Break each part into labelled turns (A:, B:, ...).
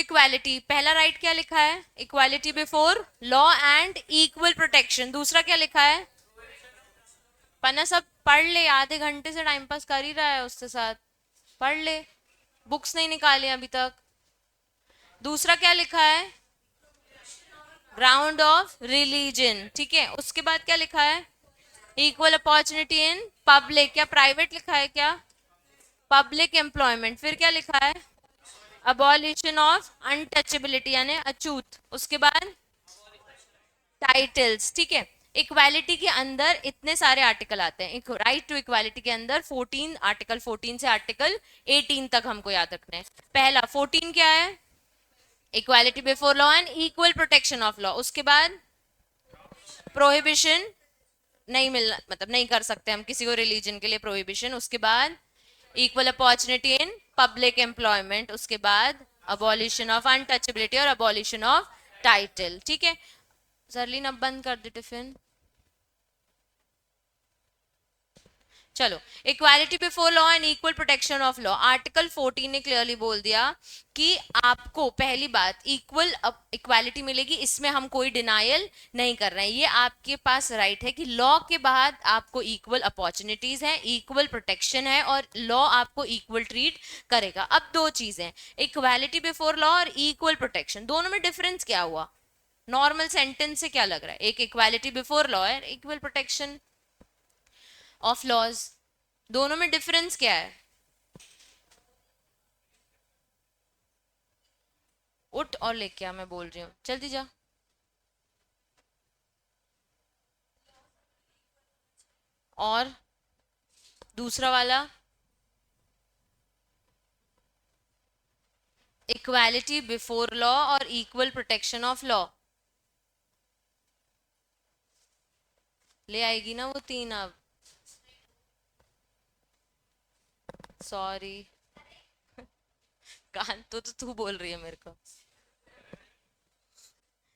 A: Equality, पहला right क्या लिखा है? Equality before law and equal protection. दूसरा क्या लिखा है? पन्ना सब पढ़ ले, आधे घंटे से टाइम पास कर ही रहा है उसके साथ, पढ़ ले, बुक्स नहीं निकाले अभी तक। दूसरा क्या लिखा है? ग्राउंड ऑफ रिलीजन, ठीक है। उसके बाद क्या लिखा है? इक्वल अपॉर्चुनिटी इन पब्लिक, क्या प्राइवेट लिखा है क्या? Public employment. फिर क्या लिखा है? अबॉलिशन ऑफ अनटचेबिलिटी यानी अछूत। उसके बाद टाइटल्स, ठीक है। इक्वालिटी के अंदर इतने सारे आर्टिकल आते हैं, एक राइट टू इक्वालिटी के अंदर 14 आर्टिकल, 14 से आर्टिकल 18 तक हमको याद रखना है। पहला 14 क्या है? Equality before law and equal protection of law. उसके बाद प्रोहिबिशन, नहीं मिलना, मतलब नहीं कर सकते हम किसी को रिलीजन के लिए प्रोहिबिशन। उसके बाद equal opportunity in public employment. उसके बाद अबॉलिशन ऑफ अनटचेबिलिटी और अबॉलिशन ऑफ टाइटल, ठीक है। सरलीन अब बंद कर दे टिफिन। चलो, equality before law and equal protection of law, article 14 ने क्लियरली बोल दिया कि आपको पहली बात इक्वल इक्वालिटी मिलेगी, इसमें हम कोई डिनायल नहीं कर रहे हैं। ये आपके पास राइट है कि लॉ के बाद आपको इक्वल अपॉर्चुनिटीज है, इक्वल प्रोटेक्शन है और लॉ आपको इक्वल ट्रीट करेगा। अब दो चीजें, इक्वालिटी बिफोर लॉ और इक्वल प्रोटेक्शन, दोनों में डिफरेंस क्या हुआ? नॉर्मल सेंटेंस से क्या लग रहा है? एक इक्वालिटी बिफोर लॉ है, इक्वल प्रोटेक्शन ऑफ लॉज, दोनों में डिफरेंस क्या है? उठ और लेके आ, मैं बोल रही हूँ, जल्दी जा। और दूसरा वाला इक्वालिटी बिफोर लॉ और इक्वल प्रोटेक्शन ऑफ लॉ, ले आएगी ना वो तीन अब? सॉरी कान तो तू बोल रही है मेरे को।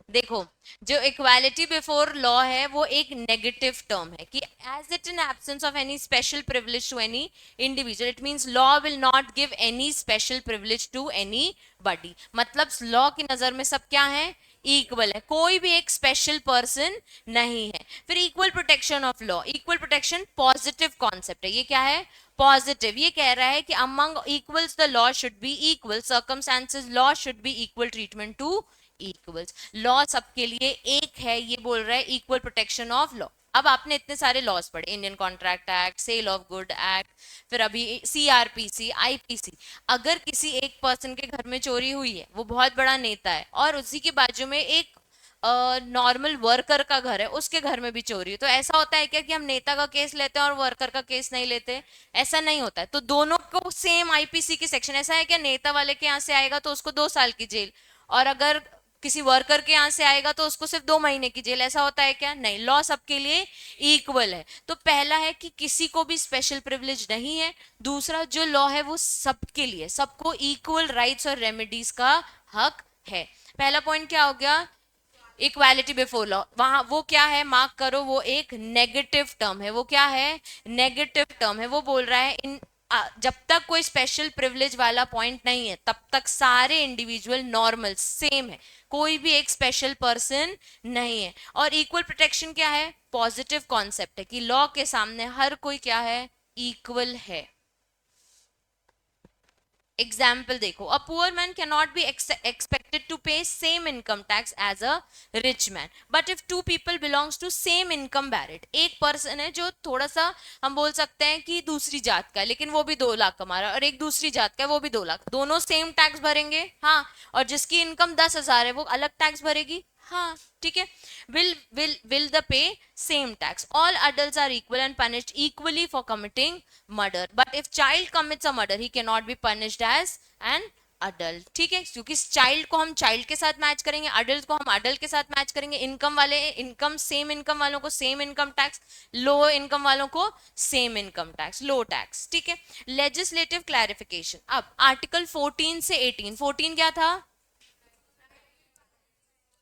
A: देखो, जो इक्वालिटी बिफोर लॉ है वो एक नेगेटिव टर्म है कि as it in absence of any special privilege to any individual, it means law will not give any special privilege to anybody. मतलब लॉ की नजर में सब क्या है? इक्वल है, कोई भी एक स्पेशल पर्सन नहीं है। फिर equal protection of law, equal protection positive concept है। ये क्या है? पॉजिटिव। ये कह रहा है कि among equals the law should be equal circumstances, law should be equal treatment two equals. Law सबके लिए एक है, ये बोल रहा है इक्वल प्रोटेक्शन ऑफ लॉ। अब आपने इतने सारे लॉज पढ़े, Indian contract act, sale of good act, फिर अभी सीआरपीसी, आईपीसी। अगर किसी एक पर्सन के घर में चोरी हुई है, वो बहुत बड़ा नेता है, और उसी के बाजू में एक नॉर्मल वर्कर का घर है, उसके घर में भी चोरी है, तो ऐसा होता है क्या कि हम नेता का केस लेते हैं और वर्कर का केस नहीं लेते? ऐसा नहीं होता है। तो दोनों को सेम आईपीसी की सेक्शन, ऐसा है क्या नेता वाले के यहाँ से आएगा तो उसको 2 साल की जेल, और अगर किसी वर्कर के यहाँ से आएगा तो उसको सिर्फ 2 महीने की जेल, ऐसा होता है क्या? नहीं, लॉ सबके लिए इक्वल है। तो पहला है कि किसी को भी स्पेशल प्रिविलेज नहीं है। दूसरा, जो लॉ है वो सबके लिए, सबको इक्वल राइट्स और रेमेडीज का हक है। पहला पॉइंट क्या हो गया? Equality before law. वहां वो क्या है, मार्क करो, वो एक नेगेटिव टर्म है। वो क्या है? नेगेटिव टर्म है। वो बोल रहा है इन जब तक कोई स्पेशल प्रिविलेज वाला पॉइंट नहीं है तब तक सारे इंडिविजुअल नॉर्मल सेम है, कोई भी एक स्पेशल पर्सन नहीं है। और इक्वल प्रोटेक्शन क्या है? पॉजिटिव कॉन्सेप्ट है कि लॉ के सामने हर कोई क्या है? इक्वल है। एग्जाम्पल देखो, a poor man can not be expected to pay same income tax as a rich man, but if two people belongs to same income बैरिड, एक पर्सन है जो थोड़ा सा हम बोल सकते हैं कि दूसरी जात का है, लेकिन वो भी 2 लाख कमा रहा है, और एक दूसरी जात का है वो भी 2 लाख, दोनों सेम टैक्स भरेंगे? हाँ। और जिसकी इनकम 10,000 है वो अलग टैक्स भरेगी? हाँ, ठीक है। will the pay same tax? All adults are equal and punished equally for committing murder, but if child commits a murder he cannot be punished as an adult, ठीक है। क्योंकि चाइल्ड को हम चाइल्ड के साथ मैच करेंगे, adult को हम अडल्ट के साथ मैच करेंगे। इनकम वाले इनकम, सेम इनकम वालों को same income tax, low income वालों को सेम इनकम टैक्स, लो टैक्स, ठीक है। लेजिस्लेटिव क्लैरिफिकेशन, अब आर्टिकल 14 से 18, 14 क्या था?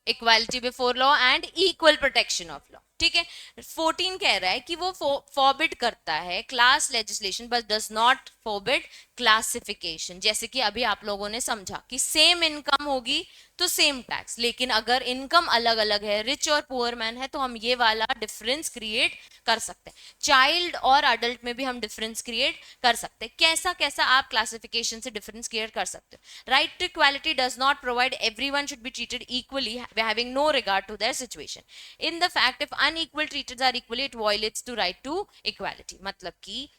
A: Equality before law and equal protection of law, ठीक है। 14 कह रहा है कि वो फॉरबिड करता है class legislation but does not forbid classification, जैसे कि अभी आप लोगों ने समझा कि सेम इनकम होगी तो सेम टैक्स, लेकिन अगर इनकम अलग अलग है, रिच और पुअर मैन है, तो हम ये वाला डिफरेंस क्रिएट कर सकते हैं। चाइल्ड और अडल्ट में भी हम डिफरेंस क्रिएट कर सकते हैं। कैसा कैसा आप क्लासिफिकेशन से डिफरेंस क्रिएट कर सकते हो? Right to equality does not provide everyone should be treated equally having no regard to their situation. In the fact if unequal treated are equally it violates to right to equality. मतलब कि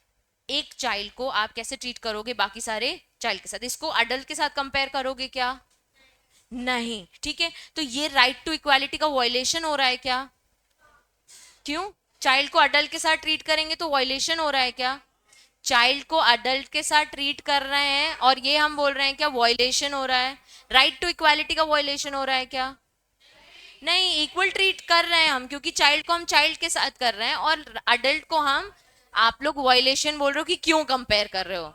A: एक child को आप कैसे treat करोगे बाकी सारे child के साथ? इसको अडल्ट के साथ कंपेयर करोगे क्या? नहीं, ठीक है। तो ये राइट टू इक्वालिटी का वायलेशन हो रहा है क्या? क्यों? चाइल्ड को अडल्ट के साथ ट्रीट करेंगे तो वायलेशन हो रहा है क्या? चाइल्ड को अडल्ट के साथ ट्रीट कर रहे हैं और ये हम बोल रहे हैं क्या वायलेशन हो रहा है? राइट टू इक्वालिटी का वायलेशन हो रहा है क्या? नहीं, इक्वल ट्रीट कर रहे हैं हम, क्योंकि चाइल्ड को हम चाइल्ड के साथ कर रहे हैं और अडल्ट को हम, आप लोग वायलेशन बोल रहे हो कि क्यों कंपेयर कर रहे हो।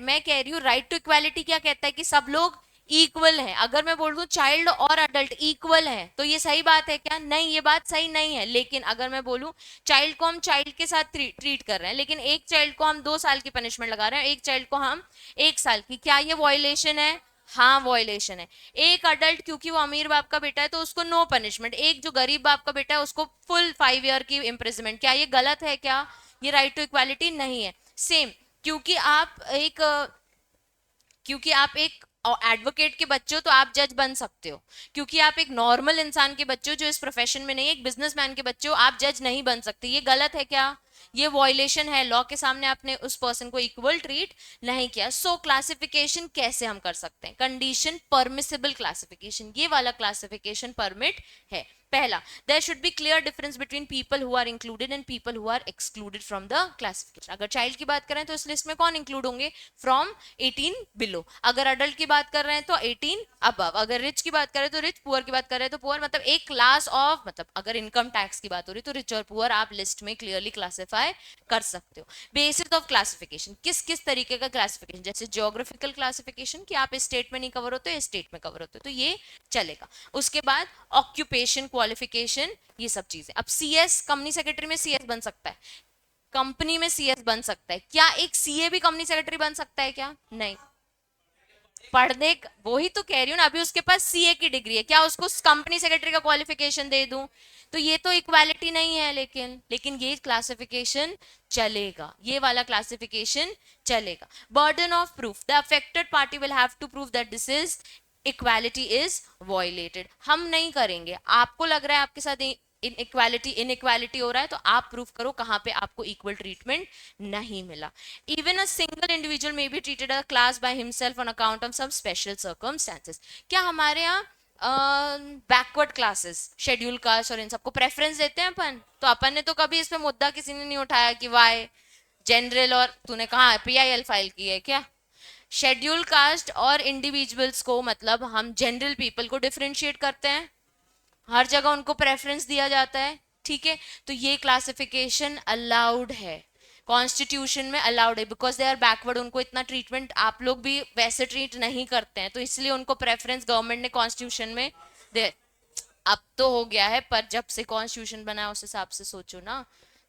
A: मैं कह रही हूँ राइट टू इक्वालिटी क्या कहता है कि सब लोग इक्वल हैं। अगर मैं बोल दूं चाइल्ड और अडल्ट इक्वल हैं तो ये सही बात है क्या? नहीं, ये बात सही नहीं है। लेकिन अगर मैं बोलूं चाइल्ड को हम चाइल्ड के साथ ट्रीट कर रहे हैं, लेकिन एक चाइल्ड को हम 2 साल की पनिशमेंट लगा रहे हैं, एक चाइल्ड को हम 1 साल की, क्या ये वॉयलेशन है? हाँ, वॉयलेशन है। एक अडल्ट क्योंकि वो अमीर बाप का बेटा है तो उसको नो पनिशमेंट, एक जो गरीब बाप का बेटा है उसको फुल 5 ईयर की इम्प्रिजमेंट। क्या ये गलत है क्या? ये राइट टू इक्वालिटी नहीं है। सेम, क्योंकि आप एक क्योंकि आप एक एडवोकेट के बच्चे हो तो आप जज बन सकते हो, क्योंकि आप एक नॉर्मल इंसान के बच्चे हो जो इस प्रोफेशन में नहीं है, एक बिजनेसमैन के बच्चे हो, आप जज नहीं बन सकते। ये गलत है क्या? ये वॉयलेशन है। लॉ के सामने आपने उस पर्सन को इक्वल ट्रीट नहीं किया। सो क्लासिफिकेशन कैसे हम कर सकते हैं? कंडीशन परमिसिबल क्लासिफिकेशन, ये वाला क्लासिफिकेशन परमिट है। पहला, there should be clear difference between people who are included and people who are excluded from the classification. अगर चाइल्ड की बात करें तो इस लिस्ट में कौन इंक्लूड होंगे? From 18 below. अगर अडल्ट की बात कर रहे हैं तो 18 अबव। अगर रिच की बात करें तो रिच, पुअर की बात करें तो पुअर। मतलब एक क्लास ऑफ, मतलब अगर इनकम टैक्स की बात हो रही तो रिच और पुअर आप लिस्ट में क्लियरली क्लासिफाई कर सकते हो। बेसिस ऑफ क्लासिफिकेशन, किस किस तरीके का क्लासिफिकेशन? जैसे ज्योग्राफिकल क्लासिफिकेशन कि आप स्टेट में नहीं कवर होते, स्टेट में कवर होते, तो ये चलेगा। उसके बाद ऑक्यूपेशन, क्वालिफिकेशन, ये सब चीजें। अब सीएस, कंपनी सेक्रेटरी में सीएस बन सकता है, कंपनी में सीएस बन सकता है क्या? एक सीए भी कंपनी सेक्रेटरी बन सकता है क्या? नहीं। पढ़ने, वही तो कह रही हूँ ना, अभी उसके पास सीए की डिग्री है, क्या उसको कंपनी सेक्रेटरी का क्वालिफिकेशन दे दूं? तो ये तो इक्वालिटी नहीं है। लेकिन ये क्लासिफिकेशन चलेगा, ये वाला क्लासिफिकेशन चलेगा। Burden of proof, the affected party will have to prove that this is equality is violated. हम नहीं करेंगे। आपको लग रहा है आपके साथ इनइक्वालिटी हो रहा है तो आप प्रूफ करो कहां पे आपको इक्वल ट्रीटमेंट नहीं मिला। Even a single individual may be treated a class by himself on account of some special circumstances. क्या हमारे यहाँ बैकवर्ड क्लासेस, शेड्यूल कास्ट और इन सबको प्रेफरेंस देते हैं अपन? तो अपन ने तो कभी इस पे मुद्दा किसी ने नहीं उठाया कि वाई जनरल, और तूने कहा पीआईएल फाइल की है क्या? शेड्यूल कास्ट और इंडिविजुअल्स को, मतलब हम जनरल पीपल को डिफरेंशिएट करते हैं, हर जगह उनको प्रेफरेंस दिया जाता है, ठीक है? तो ये क्लासिफिकेशन अलाउड है, कॉन्स्टिट्यूशन में अलाउड है, बिकॉज दे आर बैकवर्ड। उनको इतना ट्रीटमेंट आप लोग भी वैसे ट्रीट नहीं करते हैं, तो इसलिए उनको प्रेफरेंस गवर्नमेंट ने कॉन्स्टिट्यूशन में दे। अब तो हो गया है, पर जब से कॉन्स्टिट्यूशन बना उस हिसाब से सोचो ना।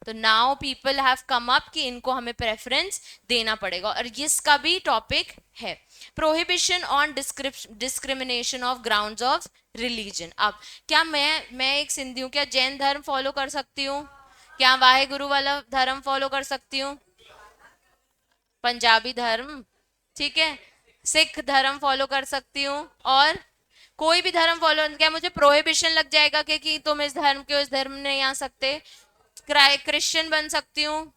A: तो now people have come up कि इनको हमें प्रेफरेंस देना पड़ेगा, और इसका भी टॉपिक है prohibition on discrimination of grounds of religion. अब क्या मैं एक सिंधी हूँ, क्या जैन धर्म फॉलो कर सकती हूँ? क्या वाहे गुरु वाला धर्म फॉलो कर सकती हूँ? पंजाबी धर्म, ठीक है, सिख धर्म फॉलो कर सकती हूँ, और कोई भी धर्म फॉलो, क्या मुझे प्रोहिबिशन लग जाएगा कि तुम इस धर्म के उस धर्म में नहीं आ सकते? क्रिश्चियन बन सकती हूँ?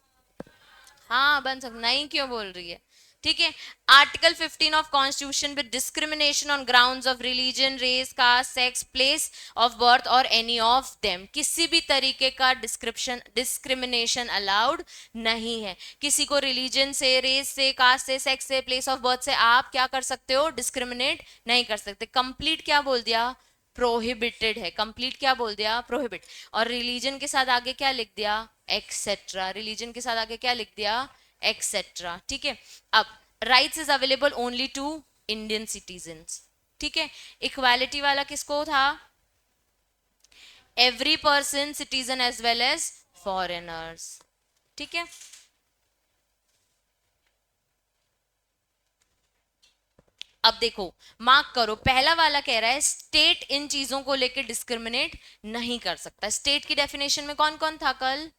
A: हाँ बन सकती, नहीं क्यों बोल रही है? ठीक है। Article 15 of constitution with discrimination on grounds of religion, race, caste, sex, place of birth और एनी ऑफ देम। किसी भी तरीके का डिस्क्रिमिनेशन अलाउड नहीं है। किसी को रिलीजन से, रेस से, कास्ट से, सेक्स से, प्लेस ऑफ बर्थ से आप क्या कर सकते हो? डिस्क्रिमिनेट नहीं कर सकते। कंप्लीट क्या बोल दिया? प्रोहिबिटेड है। कंप्लीट क्या बोल दिया? प्रोहिबिट। और रिलीजन के साथ आगे क्या लिख दिया? एक्सेट्रा। रिलीजन के साथ आगे क्या लिख दिया? एक्सेट्रा। ठीक है। अब rights is available only to Indian citizens. ठीक है। इक्वालिटी वाला किसको था? Every person, citizen as well as foreigners. ठीक है। अब देखो, मार्क करो, पहला वाला कह रहा है स्टेट इन चीजों को लेकर डिस्क्रिमिनेट नहीं कर सकता। स्टेट की डेफिनेशन में कौन कौन था कल?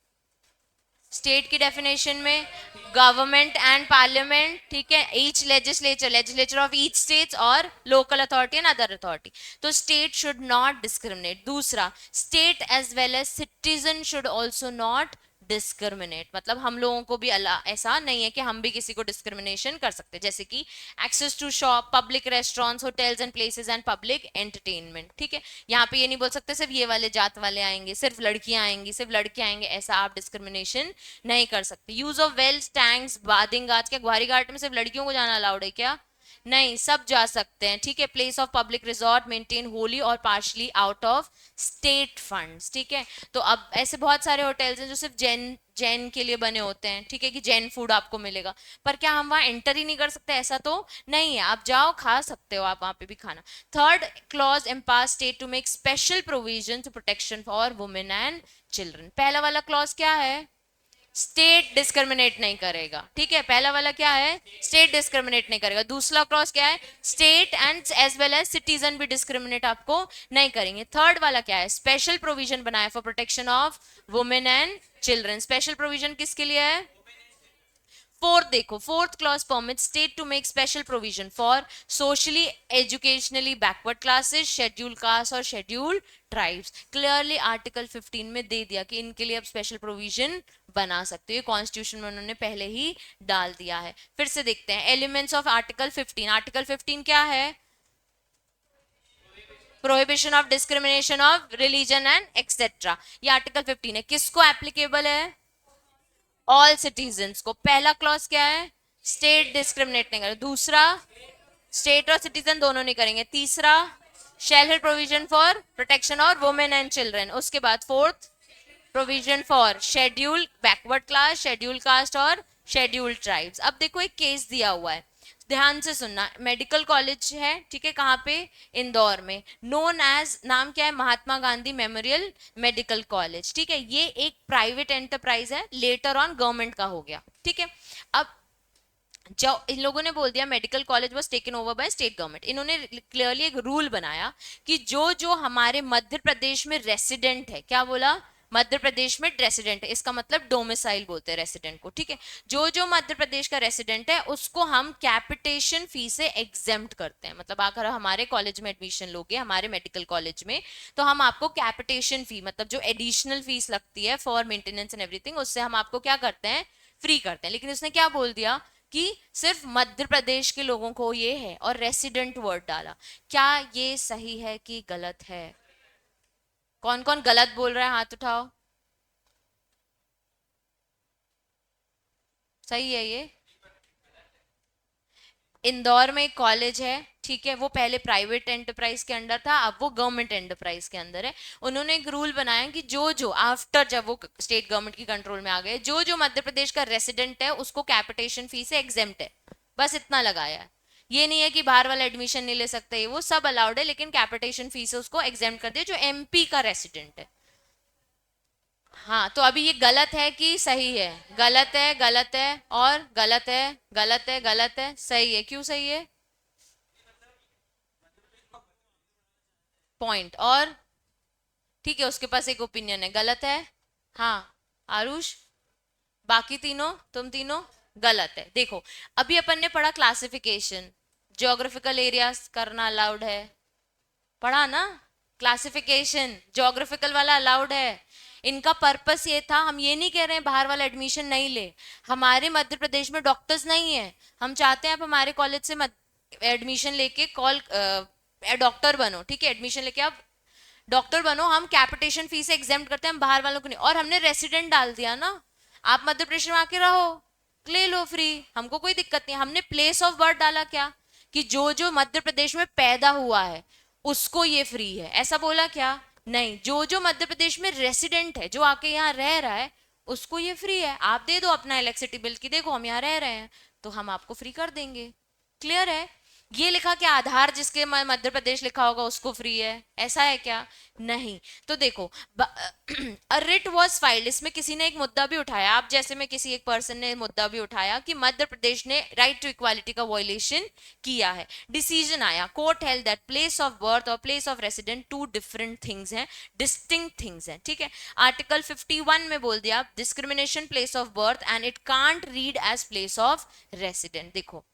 A: स्टेट की डेफिनेशन में गवर्नमेंट एंड पार्लियामेंट, ठीक है, each legislature, legislature of each states और local authority and other authority. तो स्टेट शुड नॉट डिस्क्रिमिनेट। दूसरा, state as well as citizen should also not discriminate, मतलब हम लोगों को भी ऐसा नहीं है कि हम भी किसी को डिस्क्रिमिनेशन कर सकते, जैसे कि access to shop, public restaurants, hotels and places and public entertainment, ठीक है। यहाँ पे ये नहीं बोल सकते सिर्फ ये वाले जात वाले आएंगे, सिर्फ लड़कियां आएंगी, सिर्फ लड़के आएंगे, ऐसा आप डिस्क्रिमिनेशन नहीं कर सकते। Use of wells, tanks, bathing ghat, क्या ग्वारी घाट में सिर्फ लड़कियों को जाना अलाउड है क्या? नहीं, सब जा सकते हैं, ठीक है। Place of public resort maintain wholly और partially out of state funds, ठीक है। तो अब ऐसे बहुत सारे होटल्स हैं जो सिर्फ जैन जैन के लिए बने होते हैं, ठीक है, कि जैन फूड आपको मिलेगा, पर क्या हम वहां एंटर ही नहीं कर सकते? ऐसा तो नहीं है, आप जाओ खा सकते हो, आप वहां पे भी खाना। Third clause empower state to make special provision to protection for women and children. पहला वाला क्लॉज क्या है? स्टेट डिस्क्रिमिनेट नहीं करेगा, ठीक है। पहला वाला क्या है? स्टेट डिस्क्रिमिनेट नहीं करेगा। दूसरा क्लॉज क्या है? State and as well as citizen भी डिस्क्रिमिनेट आपको नहीं करेंगे। थर्ड वाला क्या है? स्पेशल प्रोविजन बनाया for protection of women and children. Special provision किसके लिए है? फोर्थ देखो, fourth clause permit state to make special provision for socially educationally backward classes, schedule caste और शेड्यूल ट्राइब्स। क्लियरली आर्टिकल 15 में दे दिया कि इनके लिए अब स्पेशल प्रोविजन बना सकते हो, ये कॉन्स्टिट्यूशन में उन्होंने पहले ही डाल दिया है। फिर से देखते हैं एलिमेंट्स ऑफ आर्टिकल 15। आर्टिकल 15 क्या है? Prohibition of discrimination of religion and etcetera. ये आर्टिकल 15 है, किसको एप्लीकेबल है? ऑल सिटीजन्स को। पहला क्लॉज क्या है? स्टेट डिस्क्रिमिनेट नहीं करेगा। दूसरा, स्टेट और सिटीजन दोनों नहीं करेंगे। तीसरा, शैल हेल्प प्रोविजन फॉर प्रोटेक्शन और वुमेन एंड चिल्ड्रन। उसके बाद fourth, provision for schedule backward class, schedule caste और शेड्यूल ट्राइब्स। अब देखो एक केस दिया हुआ है, ध्यान से सुनना। मेडिकल कॉलेज है, ठीक है, कहाँ पे? इंदौर में, नोन एज, नाम क्या है? Mahatma Gandhi memorial medical college, ठीक है। ये एक प्राइवेट एंटरप्राइज है, लेटर ऑन गवर्नमेंट का हो गया, ठीक है। अब जो इन लोगों ने बोल दिया medical college was taken over by state government, इन्होंने क्लियरली एक रूल बनाया कि जो जो हमारे मध्य प्रदेश में रेसिडेंट है, क्या बोला? मध्य प्रदेश में रेसिडेंट है, इसका मतलब डोमिसाइल बोलते हैं रेसिडेंट को, ठीक है। जो जो मध्य प्रदेश का रेसिडेंट है उसको हम कैपिटेशन फी से एग्जेम्प्ट करते हैं, मतलब अगर हमारे कॉलेज में एडमिशन लोगे, हमारे मेडिकल कॉलेज में, तो हम आपको कैपिटेशन फी, मतलब जो एडिशनल फीस लगती है फॉर मेंटेनेंस एंड एवरीथिंग, उससे हम आपको क्या करते हैं? फ्री करते हैं। लेकिन उसने क्या बोल दिया कि सिर्फ मध्य प्रदेश के लोगों को ये है, और रेसिडेंट वर्ड डाला। क्या ये सही है कि गलत है? कौन कौन गलत बोल रहा है, हाथ उठाओ। सही है ये? इंदौर में एक कॉलेज है, ठीक है, वो पहले प्राइवेट एंटरप्राइज के अंडर था, अब वो गवर्नमेंट एंटरप्राइज के अंदर है। उन्होंने एक रूल बनाया कि जो जो आफ्टर, जब वो स्टेट गवर्नमेंट की कंट्रोल में आ गए, जो जो मध्य प्रदेश का रेसिडेंट है उसको कैपिटेशन फी से एग्जेम्प्ट है, बस इतना लगाया है। ये नहीं है कि बाहर वाला एडमिशन नहीं ले सकते, वो सब अलाउड है, लेकिन कैपिटेशन फी से उसको एग्जेम्प्ट कर दिया जो एमपी का रेसिडेंट है। हाँ, तो अभी ये गलत है कि सही है? गलत है, गलत है और गलत है, गलत है, गलत है, सही है। क्यों सही है? पॉइंट और, ठीक है, उसके पास एक ओपिनियन है, गलत है। हाँ, आरुष, बाकी तीनों, तुम तीनों गलत है। देखो, अभी अपन ने पढ़ा क्लासिफिकेशन, ज्योग्राफिकल एरियाज करना अलाउड है, पढ़ा ना? क्लासिफिकेशन ज्योग्राफिकल वाला अलाउड है। इनका पर्पस ये था, हम ये नहीं कह रहे हैं बाहर वाला एडमिशन नहीं ले, हमारे मध्य प्रदेश में डॉक्टर्स नहीं है, हम चाहते हैं आप हमारे कॉलेज से एडमिशन लेके कॉल डॉक्टर बनो, ठीक है, एडमिशन लेके आप डॉक्टर बनो, हम कैपिटेशन फीस से एग्जाम करते हैं, हम बाहर वालों को नहीं। और हमने रेसिडेंट डाल दिया ना, आप मध्य प्रदेश में आके रहो, ले लो फ्री, हमको कोई दिक्कत नहीं। हमने प्लेस ऑफ बर्थ डाला क्या, कि जो जो मध्य प्रदेश में पैदा हुआ है उसको ये फ्री है, ऐसा बोला क्या? नहीं, जो जो मध्य प्रदेश में रेसिडेंट है, जो आके यहाँ रह रहा है, उसको ये फ्री है। आप दे दो अपना इलेक्ट्रिसिटी बिल की, देखो हम यहाँ रह रहे हैं, तो हम आपको फ्री कर देंगे। क्लियर है? ये लिखा कि आधार जिसके मध्य प्रदेश लिखा होगा उसको फ्री है, ऐसा है क्या? नहीं। तो देखो, अ रिट वॉज फाइल्ड, इसमें किसी ने एक मुद्दा भी उठाया, आप जैसे में किसी एक पर्सन ने मुद्दा भी उठाया कि मध्य प्रदेश ने राइट टू इक्वालिटी का वॉयलेशन किया है। डिसीजन आया, court held that place of birth और place of resident two different things हैं, डिस्टिंक्ट थिंग्स हैं, ठीक है। आर्टिकल 51 में बोल दिया discrimination place of birth and it can't read as place of resident. देखो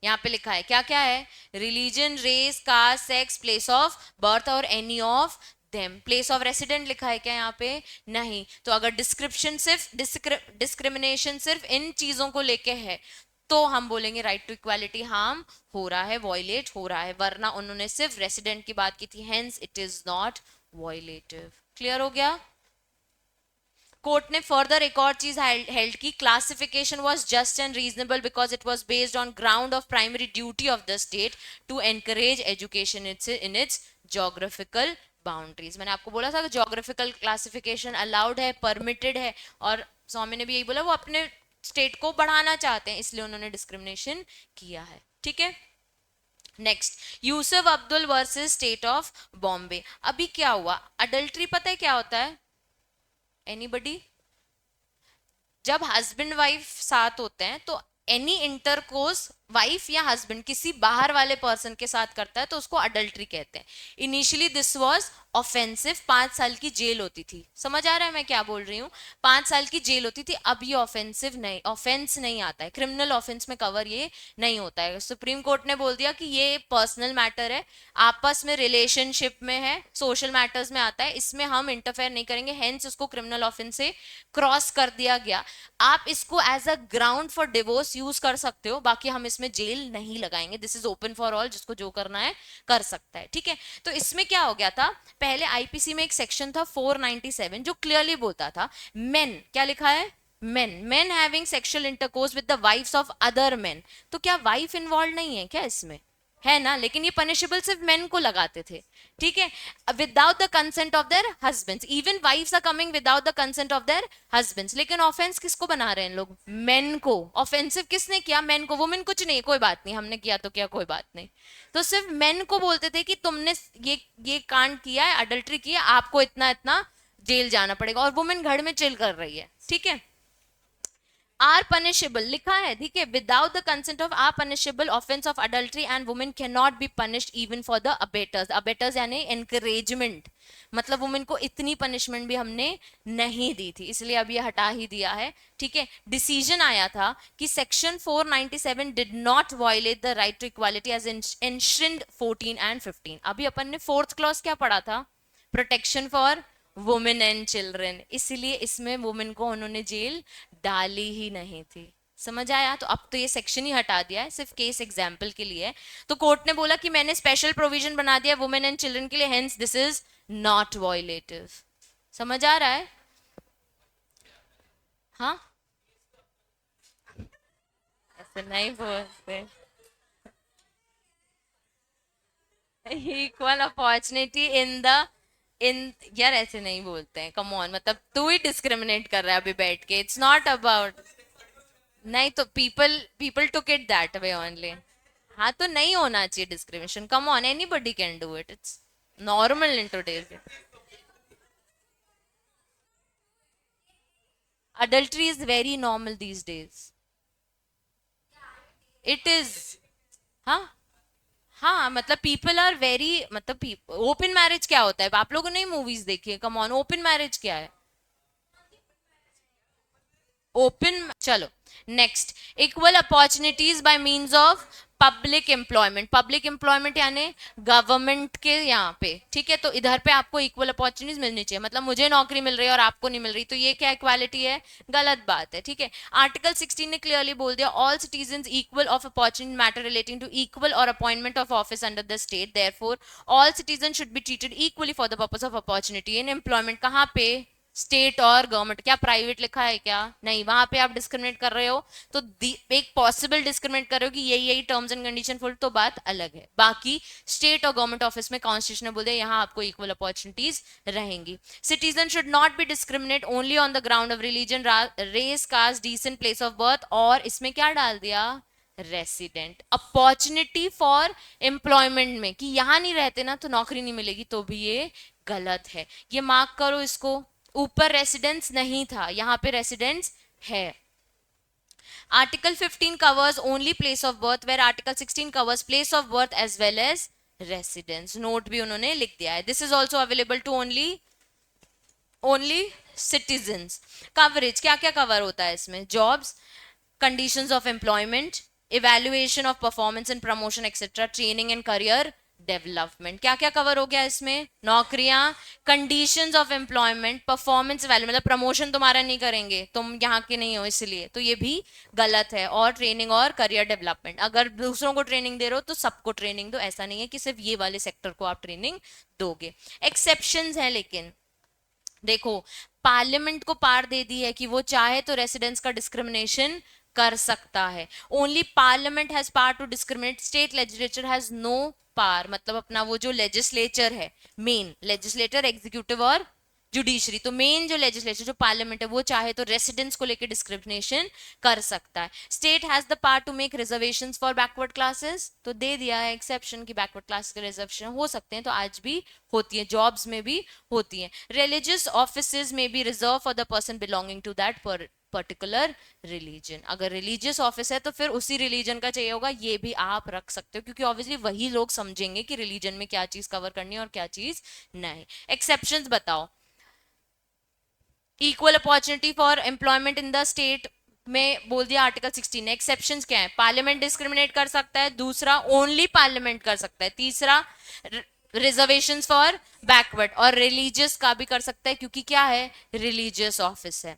A: यहाँ पे लिखा है क्या क्या है, religion, race, caste, sex, place of birth और any of them. Place of resident लिखा है क्या यहाँ पे? नहीं। तो अगर डिस्क्रिप्शन सिर्फ डिस्क्रिमिनेशन सिर्फ इन चीजों को लेके है तो हम बोलेंगे राइट टू इक्वालिटी हार्म हो रहा है, वॉयलेट हो रहा है, वरना उन्होंने सिर्फ रेसिडेंट की बात की थी, hence it is not violative. Clear हो गया? कोर्ट ने फर्दर एक और चीज हेल्ड की classification was just and reasonable because it was based on ground of primary duty of the state to encourage education in its geographical boundaries. मैंने आपको बोला था कि ज्योग्राफिकल क्लासिफिकेशन अलाउड है, परमिटेड है, और स्वामी ने भी यही बोला, वो अपने स्टेट को बढ़ाना चाहते हैं, इसलिए उन्होंने डिस्क्रिमिनेशन किया है, ठीक है। Next, Yusuf Abdul versus state of Bombay. अभी क्या हुआ, अडल्ट्री पता है क्या होता है? एनीबडी? जब हस्बैंड वाइफ साथ होते हैं तो एनी इंटरकोर्स वाइफ या हस्बैंड किसी बाहर वाले पर्सन के साथ करता है तो उसको अडल्ट्री कहते हैं। इनिशियली दिस वाज ऑफेंसिव, 5 साल की जेल होती थी। समझ आ रहा है मैं क्या बोल रही हूँ? 5 साल की जेल होती थी, अब ये ऑफेंसिव नहीं, ऑफेंस नहीं आता है, क्रिमिनल ऑफेंस में कवर ये नहीं होता है। सुप्रीम कोर्ट ने बोल दिया कि ये पर्सनल मैटर है, आपस में रिलेशनशिप में है, सोशल मैटर्स में आता है, इसमें हम इंटरफेयर नहीं करेंगे, हेंस उसको क्रिमिनल ऑफेंस से क्रॉस कर दिया गया। आप इसको as a ground for divorce use कर सकते हो, बाकी हम इसमें जेल नहीं लगाएंगे, this is open for all, जिसको जो करना है कर सकता है, ठीक है। तो इसमें क्या हो गया था, पहले आईपीसी में एक सेक्शन था 497 जो क्लियरली बोलता था मेन, क्या लिखा है, men having sexual intercourse with the wives of other men. तो क्या वाइफ इन्वॉल्व नहीं है क्या इसमें? है ना, लेकिन ये पनिशेबल सिर्फ मेन को लगाते थे, ठीक है, without the consent of their husbands. Even wives are coming without the consent of their husbands, लेकिन ऑफेंस किसको बना रहे हैं इन लोग? मेन को। ऑफेंसिव किसने किया? मेन को। वुमेन कुछ नहीं, कोई बात नहीं, हमने किया तो क्या, कोई बात नहीं। तो सिर्फ मेन को बोलते थे कि तुमने ये कांड किया है, अडल्ट्री किया, आपको इतना इतना जेल जाना पड़ेगा, और वुमेन घर में चिल कर रही है, ठीक है। आर पनिशेबल लिखा है, ठीक है, without the consent of, are punishable offence of adultery and women can not be punished even for the abettors. Abettors यानी एनकरेजमेंट, मतलब वुमेन को इतनी पनिशमेंट भी हमने नहीं दी थी, इसलिए अब ये हटा ही दिया है, ठीक है। डिसीजन आया था कि section 497 did not violate the right to equality as enshrined 14 and 15। अभी अपन ने फोर्थ क्लॉज क्या पढ़ा था, protection for women and children, इसलिए इसमें वुमेन को उन्होंने जेल डाली ही नहीं थी। समझ आया? तो अब तो ये सेक्शन ही हटा दिया है, सिर्फ केस एग्जाम्पल के लिए। तो कोर्ट ने बोला कि मैंने स्पेशल प्रोविजन बना दिया वुमेन एंड चिल्ड्रन के लिए, hence this is not violative. समझ आ रहा है? हाँ, ऐसे नहीं बोलते, equal opportunity in the in, यार ऐसे नहीं बोलते हैं, कम ऑन, मतलब तू ही डिस्क्रिमिनेट कर रहा है अभी बैठ के, इट्स नॉट अबाउट, नहीं तो people people took it that way only. हाँ, तो नहीं होना चाहिए discrimination, come on, anybody can do it, it's normal in today's. Adultery is very normal these days, it is. हाँ, हाँ, मतलब पीपल आर वेरी, मतलब ओपन मैरिज क्या होता है, आप लोगों ने मूवीज देखी है, कम ऑन, ओपन मैरिज क्या है? ओपन, चलो next, equal opportunities by means of public employment. Public employment यानी गवर्नमेंट के यहाँ पे, ठीक है, तो इधर पे आपको इक्वल अपॉर्चुनिटीज मिलनी चाहिए, मतलब मुझे नौकरी मिल रही है और आपको नहीं मिल रही, तो ये क्या इक्वालिटी है? गलत बात है, ठीक है। आर्टिकल 16 ने क्लियरली बोल दिया all citizen equal of opportunity matter relating to equal और appointment of office under the state, therefore all citizen should be treated equally for the purpose of opportunity in employment. कहाँ पे? State और government. क्या private लिखा है क्या? नहीं, वहां पे आप डिस्क्रिमिनेट कर रहे हो, तो एक पॉसिबल डिस्क्रिमिनेट कर रहे हो कि यही यही टर्म्स एंड कंडीशन फुल, तो बात अलग है। बाकी स्टेट और गवर्नमेंट ऑफिस में कॉन्स्टिट्यूशन ने बोल दिया यहाँ आपको इक्वल अपॉर्चुनिटीज रहेंगी। Citizen should not be discriminate only on the ground of religion, race, caste, descent place of birth, और इसमें क्या डाल दिया? रेसिडेंट। अपॉर्चुनिटी फॉर एम्प्लॉयमेंट में कि यहां नहीं रहते ना तो नौकरी नहीं मिलेगी, तो भी ये गलत है। ये मार्क करो इसको, ऊपर रेसिडेंस नहीं था, यहां पे रेसिडेंस है। Article 15 covers only place of birth, where Article 16 covers place of birth as well as residence. Note भी उन्होंने लिख दिया है. This is also available to only citizens. Coverage क्या क्या cover होता है इसमें? Jobs, conditions of employment, evaluation of performance and promotion etc, training and career development. क्या क्या कवर हो गया इसमें? नौकरियां, conditions of employment, performance value, मतलब प्रमोशन तुम्हारा नहीं करेंगे, तुम यहाँ के नहीं हो इसलिए, तो ये भी गलत है। और ट्रेनिंग और करियर डेवलपमेंट, अगर दूसरों को ट्रेनिंग दे रहे हो तो सबको ट्रेनिंग दो, ऐसा नहीं है कि सिर्फ ये वाले सेक्टर को आप ट्रेनिंग दोगे। एक्सेप्शंस है, लेकिन देखो पार्लियामेंट को पार दे दी है कि वो चाहे तो रेसिडेंस का डिस्क्रिमिनेशन कर सकता है। Only parliament has power to discriminate, state legislature has no power. मतलब अपना वो जो लेजिस्लेचर है, मेन लेजिस्लेटर, एग्जीक्यूटिव और जुडिशरी, तो मेन जो लेजिस्लेचर जो पार्लियामेंट है वो चाहे तो रेसिडेंस को लेकर डिस्क्रिमिनेशन कर सकता है। State has the power to make reservations for backward classes, तो दे दिया है एक्सेप्शन की बैकवर्ड क्लास के रिजर्वेशन हो सकते हैं, तो आज भी होती है, जॉब्स में भी होती है। रिलीजियस ऑफिसेज में be reserve for the person belonging to that particular religion. अगर रिलीजियस ऑफिस है तो फिर उसी रिलीजन का चाहिए होगा, ये भी आप रख सकते हो, क्योंकि ऑब्वियसली वही लोग समझेंगे कि रिलीजन में क्या चीज कवर करनी है और क्या चीज नहीं। एक्सेप्शंस बताओ। Equal opportunity for employment in the state में बोल दिया आर्टिकल 16। एक्सेप्शंस क्या है? पार्लियामेंट डिस्क्रिमिनेट कर सकता है, दूसरा ओनली पार्लियामेंट कर सकता है, तीसरा रिजर्वेशंस फॉर बैकवर्ड, और रिलीजियस का भी कर सकता है क्योंकि क्या है, रिलीजियस ऑफिस है।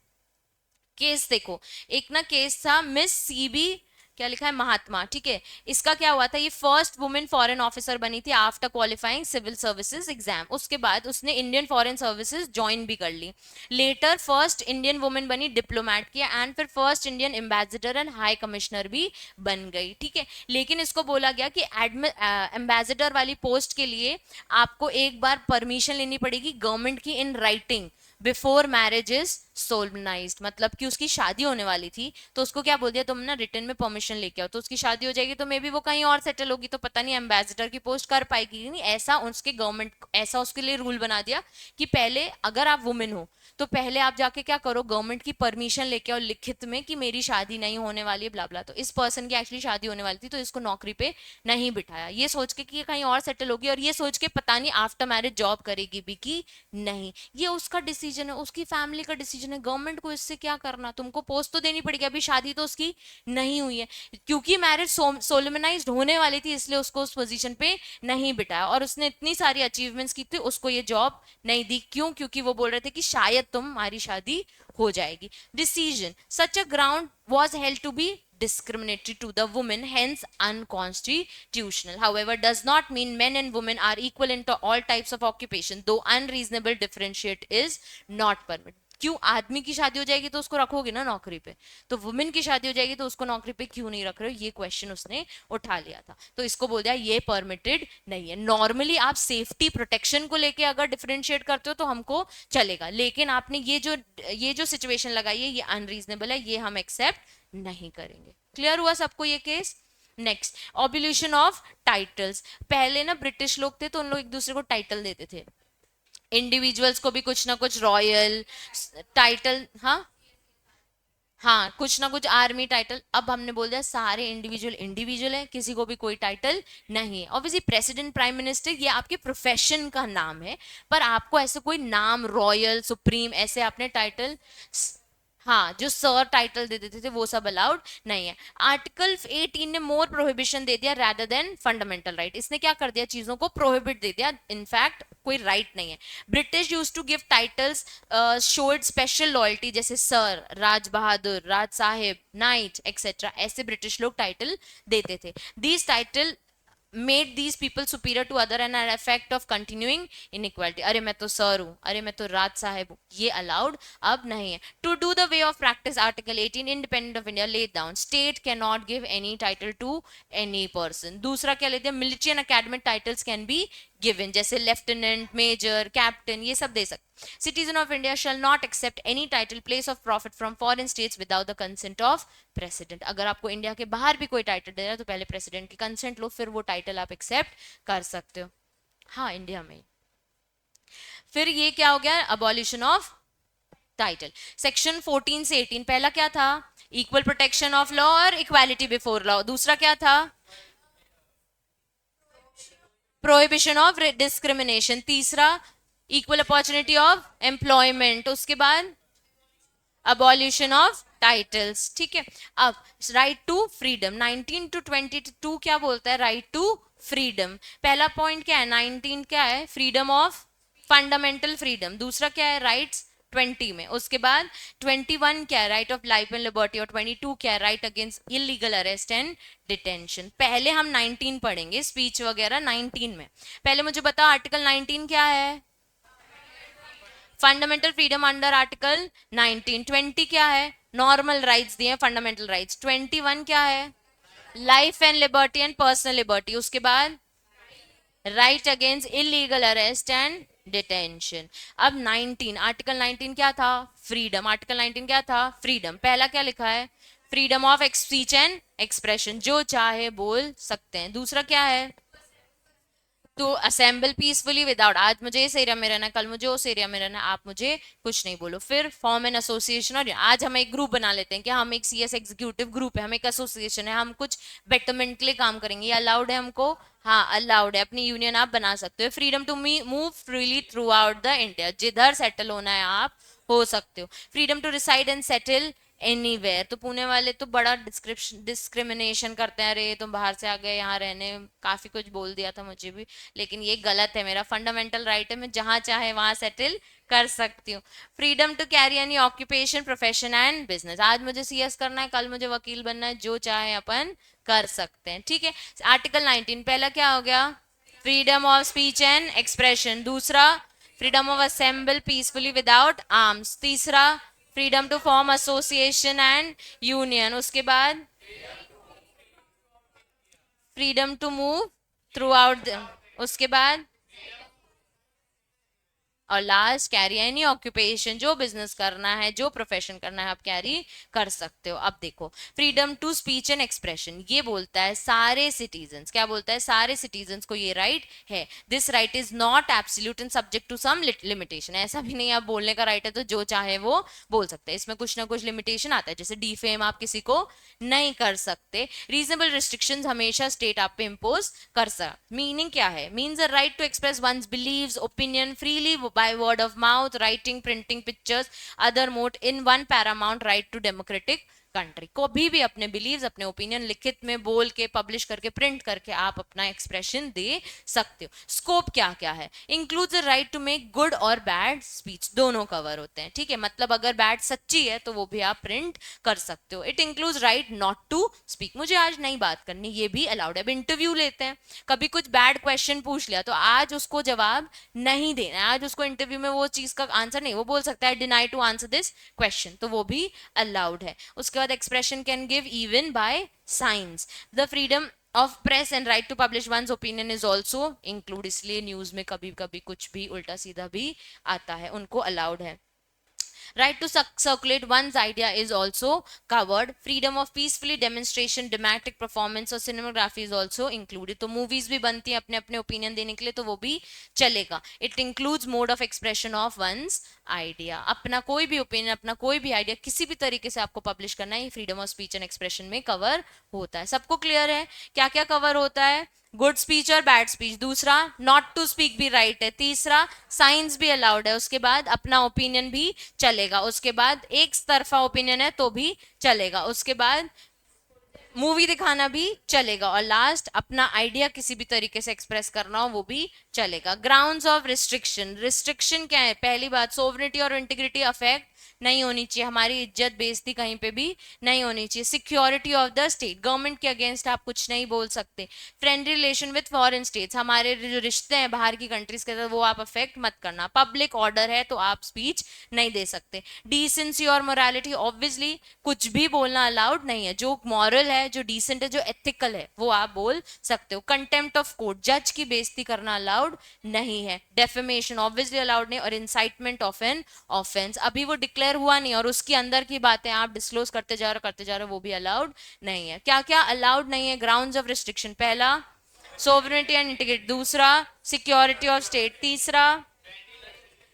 A: केस देखो, एक ना केस था मिस सीबी, क्या लिखा है, महात्मा, ठीक है। इसका क्या हुआ था, ये फर्स्ट वुमेन फॉरेन ऑफिसर बनी थी after qualifying civil services exam. उसके बाद उसने इंडियन फॉरेन सर्विसेज ज्वाइन भी कर ली। लेटर फर्स्ट इंडियन वुमेन बनी, डिप्लोमेट किया, एंड फिर first Indian ambassador and high commissioner भी बन गई, ठीक है। लेकिन इसको बोला गया कि एम्बेसडर वाली पोस्ट के लिए आपको एक बार परमिशन लेनी पड़ेगी गवर्नमेंट की in writing before marriage is solemnised. मतलब कि उसकी शादी होने वाली थी तो उसको क्या बोल दिया, तुम ना रिटर्न में परमिशन लेके आओ, तो उसकी शादी हो जाएगी तो मे बी वो कहीं और सेटल होगी, तो पता नहीं एम्बेसडर की पोस्ट कर पाएगी नहीं। ऐसा उसके गवर्नमेंट, ऐसा उसके लिए रूल बना दिया कि पहले अगर आप वुमेन हो तो पहले आप जाके क्या करो, गवर्नमेंट की परमिशन लेके आओ लिखित में कि मेरी शादी नहीं होने वाली है, ब्ला ब्ला। तो इस पर्सन की एक्चुअली शादी होने वाली थी तो इसको नौकरी पे नहीं बिठाया, ये सोच के कि ये कहीं और सेटल होगी, और ये सोच के पता नहीं आफ्टर मैरिज जॉब करेगी भी कि नहीं। ये उसका डिसीजन है, उसकी फैमिली का डिसीजन है, गवर्नमेंट को इससे क्या करना। तुमको पोस्ट तो देनी पड़ेगी, अभी शादी तो उसकी नहीं हुई है, क्योंकि मैरिज सोलमनाइज्ड होने वाली थी इसलिए उसको उस पोजीशन पे नहीं बिठाया, और उसने इतनी सारी अचीवमेंट्स की थी, उसको ये जॉब नहीं दी। क्यों? क्योंकि वो बोल रहे थे कि शायद तुम्हारी शादी हो जाएगी। Decision, such a ground was held to be discriminatory to the woman, hence unconstitutional. However, does not mean men and women are equal into all types of occupation, though unreasonable differentiate is not permitted. क्यों? आदमी की शादी हो जाएगी तो उसको रखोगे ना नौकरी पे, तो वुमेन की शादी हो जाएगी तो उसको नौकरी पे क्यों नहीं रख रहे हो, ये क्वेश्चन उसने उठा लिया था, तो इसको बोल दिया ये परमिटेड नहीं है। नॉर्मली आप सेफ्टी प्रोटेक्शन को लेके अगर डिफरेंशिएट करते हो तो हमको चलेगा, लेकिन आपने ये जो सिचुएशन लगाई है ये अनरीजनेबल है, ये हम एक्सेप्ट नहीं करेंगे। क्लियर हुआ सबको ये case? Next, abolition of titles. पहले ना ब्रिटिश लोग थे तो उन लोग एक दूसरे को टाइटल देते थे, इंडिविजुअल्स को भी कुछ ना कुछ रॉयल टाइटल, हाँ हाँ, कुछ ना कुछ आर्मी टाइटल। अब हमने बोल दिया सारे इंडिविजुअल इंडिविजुअल है, किसी को भी कोई टाइटल नहीं है। ऑब्वियसली प्रेसिडेंट, प्राइम मिनिस्टर ये आपके प्रोफेशन का नाम है, पर आपको ऐसे कोई नाम रॉयल, सुप्रीम ऐसे आपने टाइटल, हाँ जो सर टाइटल दे देते थे वो सब अलाउड नहीं है। आर्टिकल 18 ने मोर प्रोहिबिशन दे दिया रैदर देन फंडामेंटल राइट। इसने क्या कर दिया, चीजों को प्रोहिबिट दे दिया, इनफैक्ट कोई राइट नहीं है। British use to give titles showed special loyalty, जैसे sir, Raj Bahadur, Raj Saheb, knight etcetera, ऐसे ब्रिटिश लोग टाइटल देते थे। These title made these people superior to other and an effect of continuing inequality. अरे मैं तो सर हूँ, अरे मैं तो राज साहेब हूँ, ये अलाउड अब नहीं है। To do the way of practice, Article 18 Independent of India laid down, state cannot give any title to any person. दूसरा क्या लेते हैं, military and academic titles can be given, जैसे लेफ्टिनेंट, मेजर, कैप्टन, ये सब दे सकते। Citizen of India shall not accept any title, place of profit from foreign states without the consent of president. अगर आपको इंडिया के बाहर भी कोई टाइटल दे रहा है तो पहले प्रेसिडेंट की कंसेंट लो, फिर वो टाइटल आप एक्सेप्ट कर सकते हो। हाँ, इंडिया में। फिर ये क्या हो गया, अबॉलिशन ऑफ टाइटल। सेक्शन 14 से 18 पहला क्या था, इक्वल प्रोटेक्शन ऑफ लॉ और इक्वालिटी बिफोर लॉ। दूसरा क्या था, प्रोहिबिशन ऑफ डिस्क्रिमिनेशन। तीसरा, इक्वल अपॉर्चुनिटी ऑफ एम्प्लॉयमेंट। उसके बाद अबॉल्यूशन ऑफ टाइटल्स। ठीक है, अब राइट टू फ्रीडम 19 टू 22 क्या बोलता है, राइट टू फ्रीडम। पहला पॉइंट क्या है, 19 क्या है, फ्रीडम ऑफ फंडामेंटल फ्रीडम। दूसरा क्या है, राइट्स 20 में। उसके बाद 21 क्या है, right of life and liberty. और 22 क्या है, right against illegal arrest and detention. पहले हम 19 पढ़ेंगे, स्पीच वगैरह 19 में। पहले मुझे बता आर्टिकल 19 क्या है, फंडामेंटल फ्रीडम अंडर आर्टिकल 19। 20 क्या है, नॉर्मल राइट्स दिए, फंडामेंटल राइट्स। 21 क्या है, life and liberty and personal liberty. उसके बाद right against illegal arrest and detention. अब 19, आर्टिकल 19 क्या था, फ्रीडम। आर्टिकल 19 क्या था, फ्रीडम। पहला क्या लिखा है, freedom of speech and expression, जो चाहे बोल सकते हैं। दूसरा क्या है, टू असेंबल पीसफुली विदाउट, आज मुझे इस एरिया में रहना है, कल मुझे उस एरिया में रहना है, आप मुझे कुछ नहीं बोलो। फिर फॉर्म एन एसोसिएशन, और आज हम एक ग्रुप बना लेते हैं कि हम एक सीएस एग्जीक्यूटिव ग्रुप है, हम एक एसोसिएशन है, हम कुछ बेटरमेंट के लिए काम करेंगे, ये अलाउड है हमको, हाँ अलाउड है। अपनी यूनियन आप बना सकते हो। Freedom to move freely throughout the India, जिधर सेटल होना है आप हो सकते हो। Freedom to reside and settle anywhere. तो पुणे वाले तो बड़ा डिस्क्रिमिनेशन करते हैं, अरे तुम बाहर से आ गए यहाँ रहने, काफी कुछ बोल दिया था मुझे भी, लेकिन ये गलत है, मेरा फंडामेंटल राइट है, मैं जहां चाहे वहां सेटल कर सकती हूँ। Freedom to carry any occupation, profession and business. आज मुझे सीएस करना है, कल मुझे वकील बनना है, जो चाहे अपन कर सकते हैं। ठीक है, आर्टिकल 19 पहला क्या हो गया, freedom of speech and expression. दूसरा, freedom of assemble peacefully without arms. तीसरा, freedom to form association and union. उसके बाद freedom to move throughout, उसके बाद और लास्ट, कैरी एनी ऑक्यूपेशन, जो बिजनेस करना है, जो प्रोफेशन करना है, आप कैरी कर सकते हो। अब देखो, freedom to speech and expression, ये बोलता है सारे सिटीजन्स, क्या बोलता है, सारे सिटीजन्स को ये राइट है। This right is not absolute and subject to some limitation. ऐसा भी नहीं, आप बोलने का राइट है तो जो चाहे वो बोल सकते हैं, इसमें कुछ ना कुछ लिमिटेशन आता है, जैसे डिफेम आप किसी को नहीं कर सकते। रीजनेबल रिस्ट्रिक्शंस हमेशा स्टेट आप पे इम्पोज कर सकते। मीनिंग क्या है, means a right to express one's beliefs opinion freely by word of mouth, writing, printing pictures, other mode in one paramount right to democratic country. को भी अपने बिलीव्स, अपने ओपिनियन लिखित में बोल के, पब्लिश करके, प्रिंट करके आप अपना एक्सप्रेशन दे सकते हो। स्कोप क्या क्या है, includes the right to make good और बैड स्पीच, दोनों कवर होते हैं। ठीक है, मतलब अगर बैड सच्ची है तो वो भी आप प्रिंट कर सकते हो। It includes right not to speak, मुझे आज नहीं बात करनी, ये भी अलाउड है। अब इंटरव्यू लेते हैं, कभी कुछ बैड क्वेश्चन पूछ लिया तो आज उसको जवाब नहीं देना है, आज उसको इंटरव्यू में वो चीज का आंसर नहीं, वो बोल सकता है deny to answer this question, तो वो भी अलाउड है। उसके बाद expression can give even by signs. The freedom of press and right to publish one's opinion is also include, इसलिए न्यूज में कभी कभी कुछ भी उल्टा सीधा भी आता है, उनको अलाउड है। Right to circulate one's idea is also covered. Freedom of peacefully demonstration, dramatic performance और cinematography is also included. तो movies भी बनती हैं अपने अपने opinion देने के लिए, तो वो भी चलेगा. It includes mode of expression of one's idea. अपना कोई भी opinion, अपना कोई भी idea किसी भी तरीके से आपको publish करना है, freedom of speech and expression में cover होता है। सबको clear है क्या क्या cover होता है? गुड स्पीच और बैड स्पीच। दूसरा, नॉट टू स्पीक भी राइट है। तीसरा, साइंस भी अलाउड है। उसके बाद अपना ओपिनियन भी चलेगा। उसके बाद एक तरफा ओपिनियन है तो भी चलेगा। उसके बाद मूवी दिखाना भी चलेगा। और लास्ट, अपना आइडिया किसी भी तरीके से एक्सप्रेस करना हो वो भी चलेगा। ग्राउंड्स ऑफ रिस्ट्रिक्शन, रिस्ट्रिक्शन क्या है? पहली बात, सोवरेनिटी और इंटीग्रिटी अफेक्ट नहीं होनी चाहिए, हमारी इज्जत बेइज्जती कहीं पे भी नहीं होनी चाहिए। Security of the state, government के अगेंस्ट आप कुछ नहीं बोल सकते। Friendly relation with foreign states, हमारे जो रिश्ते हैं बाहर की कंट्रीज के साथ वो आप अफेक्ट मत करना। पब्लिक ऑर्डर है तो आप स्पीच नहीं दे सकते। डिसेंसी और मोरालिटी, ऑब्वियसली कुछ भी बोलना अलाउड नहीं है। जो मॉरल है, जो डिसेंट है, जो एथिकल है वो आप बोल सकते हो। कंटेम्प्ट ऑफ कोर्ट, जज की बेइज्जती करना अलाउड नहीं है। डेफेमेशन ऑब्वियसली अलाउड नहीं, और इंसाइटमेंट ऑफ एन ऑफेंस, अभी वो डिक्लेयर हुआ नहीं और उसके अंदर की बातें आप डिस्क्लोज करते जा रहे हो वो भी अलाउड नहीं है। क्या क्या अलाउड नहीं है? ग्राउंड्स ऑफ रिस्ट्रिक्शन, पहला सोवरेनिटी एंड इंटीग्रिटी, दूसरा सिक्योरिटी ऑफ स्टेट, तीसरा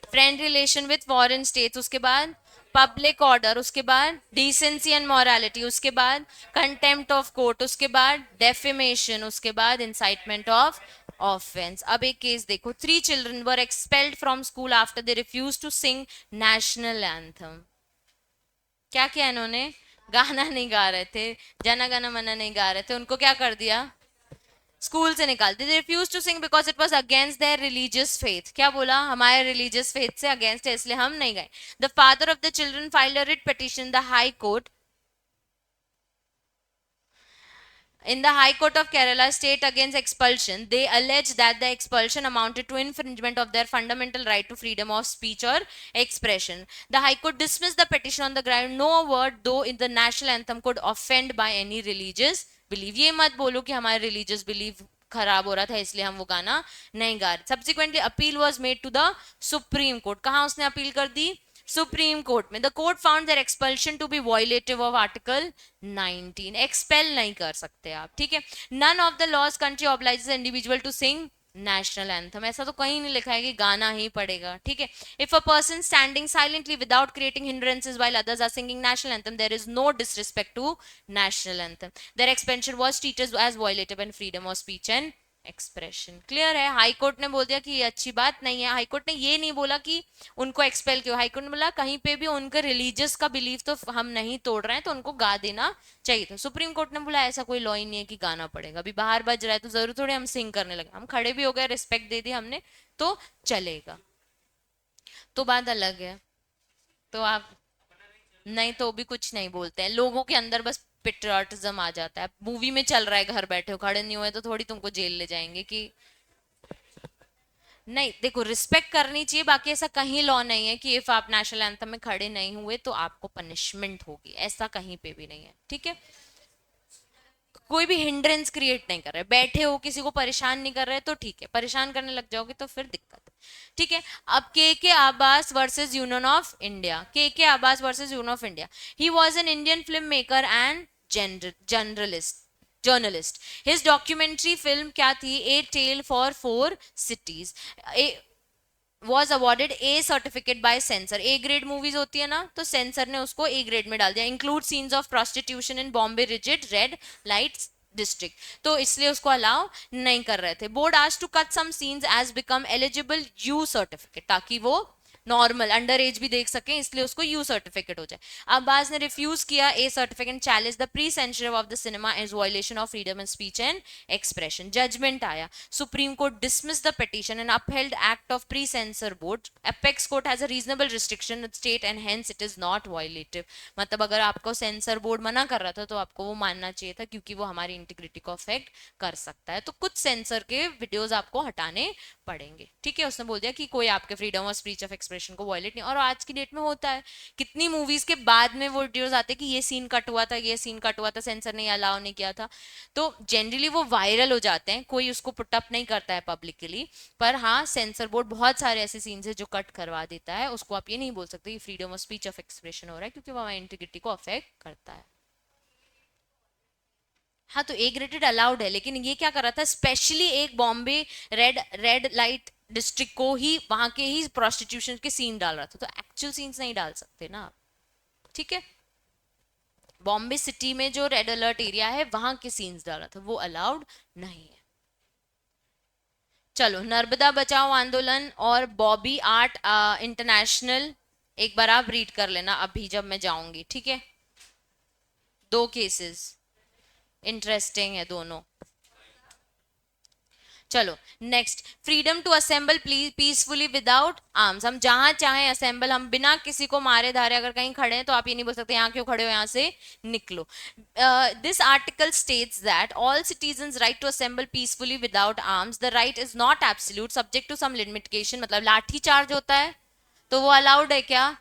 A: friend relation with foreign states, उसके बाद पब्लिक ऑर्डर, उसके बाद डिसेंसी एंड मॉरालिटी, उसके बाद कंटेम्प्ट ऑफ कोर्ट, उसके बाद डेफेमेशन, उसके बाद इंसाइटमेंट ऑफ ऑफेंस। अब एक केस देखो, 3 children were expelled from school after they refuse to sing national anthem. क्या किया इन्होंने? गाना नहीं गा रहे थे, जन गण मन नहीं गा रहे थे, उनको क्या कर दिया? स्कूल से निकाल दिया। Refuse to sing because it was against their religious faith. क्या बोला? हमारे रिलीजियस फेथ से अगेंस्ट है इसलिए हम नहीं गए। The father of the children filed a writ petition the high court in the High Court of Kerala state against expulsion. They allege that the expulsion amounted to infringement of their fundamental right to freedom of speech or expression. The High Court dismissed the petition on the ground no word though in the national anthem could offend by any religious belief. ये मत बोलो कि हमारे religious belief खराब हो रहा था इसलिए हम वो गाना नहीं गा रहे। Subsequently appeal was made to the Supreme Court. कहाँ उसने अपील कर दी? सुप्रीम कोर्ट में। The court found their expulsion to be violative of article 19। Expel नहीं कर सकते आप, ठीक है। None of the laws country obliges individual to sing national anthem, ऐसा तो कहीं नहीं लिखा है कि गाना ही पड़ेगा, ठीक है। If a person standing silently without creating hindrances while others are singing national anthem, there is no disrespect to national anthem. Their expulsion was treated as violative and freedom of speech and expression. Clear है? High court ने बोल दिया कि ये अच्छी बात नहीं है। हाई कोर्ट ने ये नहीं बोला कि उनको एक्सपेल क्यों, हाई कोर्ट ने बोला कहीं पे भी उनके रिलीजियस का बिलीफ तो हम नहीं तोड़ रहे हैं तो उनको गा देना चाहिए था। सुप्रीम कोर्ट ने बोला ऐसा कोई लॉ ही नहीं है कि गाना पड़ेगा। अभी बाहर बज रहा है तो जरूर थोड़े हम सिंग करने लगे, हम खड़े भी हो गए, रिस्पेक्ट दे दी हमने तो चलेगा, तो बात अलग है। तो आप नहीं तो भी कुछ नहीं बोलते हैं, लोगों के अंदर बस पेट्रियाटिज्म आ जाता है। मूवी में चल रहा है, घर बैठे हो, खड़े नहीं हुए तो थोड़ी तुमको जेल ले जाएंगे कि नहीं। देखो रिस्पेक्ट करनी चाहिए, बाकी ऐसा कहीं लॉ नहीं है कि इफ आप नेशनल एंथम में खड़े नहीं हुए तो आपको पनिशमेंट होगी, ऐसा कहीं पे भी नहीं है, ठीक है। कोई भी हिंड्रेंस क्रिएट नहीं कर रहे, बैठे हो किसी को परेशान नहीं कर रहे तो ठीक है, परेशान करने लग जाओगे तो फिर दिक्कत है, ठीक है। अब के Abbas versus union of India. K Abbas versus union of India. He was an Indian film maker and journalist. His documentary film क्या थी? ए टेल फॉर 4 सिटीज was awarded A certificate by censor। A grade movies होती है ना, तो sensor ने उसको A grade में डाल दिया। Include scenes of prostitution in Bombay rigid red lights district, तो इसलिए उसको अलाउ नहीं कर रहे थे। बोर्ड आज to cut some scenes as become eligible U certificate, ताकि वो नॉर्मल अंडर एज भी देख सकें, इसलिए उसको यू सर्टिफिकेट हो जाए। अब्बास ने रिफ्यूज किया A certificate, challenge the pre censorship of the cinema as violation of freedom of speech and expression. Judgement आया, supreme court dismiss the petition and upheld act of pre censor board. Apex court has a reasonable restriction state and hence it is not violative. मतलब अगर आपको sensor board मना कर रहा था तो आपको वो मानना चाहिए था, क्योंकि वो हमारी इंटीग्रिटी को अफेक्ट कर सकता है। तो कुछ सेंसर के वीडियोस आपको हटाने पड़ेंगे, ठीक है। उसने बोल दिया कि कोई आपके freedom of speech of expression को वायलेट नहीं। और आज की डेट में होता है, कितनी मूवीज के बाद में वो वीडियोस आते हैं कि ये सीन कट हुआ था, ये सीन कट हुआ था, सेंसर ने अलाउ नहीं किया था, तो जनरली वो वायरल हो जाते हैं, कोई उसको पुटअप नहीं करता है पब्लिकली। पर हाँ, सेंसर बोर्ड बहुत सारे ऐसे सीन्स है जो कट करवा देता है, उसको आप ये नहीं बोल सकते कि freedom of speech of expression हो रहा है, क्योंकि वो हमारी इंटीग्रिटी को अफेक्ट करता है। हाँ, तो ए ग्रेडेड अलाउड है, लेकिन ये क्या कर रहा था, स्पेशली एक बॉम्बे रेड लाइट डिस्ट्रिक्ट को ही, वहां के ही प्रोस्टिट्यूशन के सीन डाल रहा था, तो एक्चुअल सीन्स नहीं डाल सकते ना आप, ठीक है। बॉम्बे सिटी में जो रेड अलर्ट एरिया है वहां के सीन्स डाल रहा था, वो अलाउड नहीं है। चलो, नर्मदा बचाओ आंदोलन और बॉबी आर्ट इंटरनेशनल, एक बार आप रीड कर लेना अभी जब मैं जाऊंगी, ठीक है। 2 केसेस इंटरेस्टिंग है दोनों। चलो next, freedom to assemble peacefully without arms. हम जहां चाहें असेंबल, हम बिना किसी को मारे धारे अगर कहीं खड़े हैं तो आप ये नहीं बोल सकते यहाँ क्यों खड़े हो, यहाँ से निकलो। This article states that all citizens right to assemble peacefully without arms, the right is not absolute, subject to some limitation. मतलब लाठी चार्ज होता है तो वो अलाउड है क्या?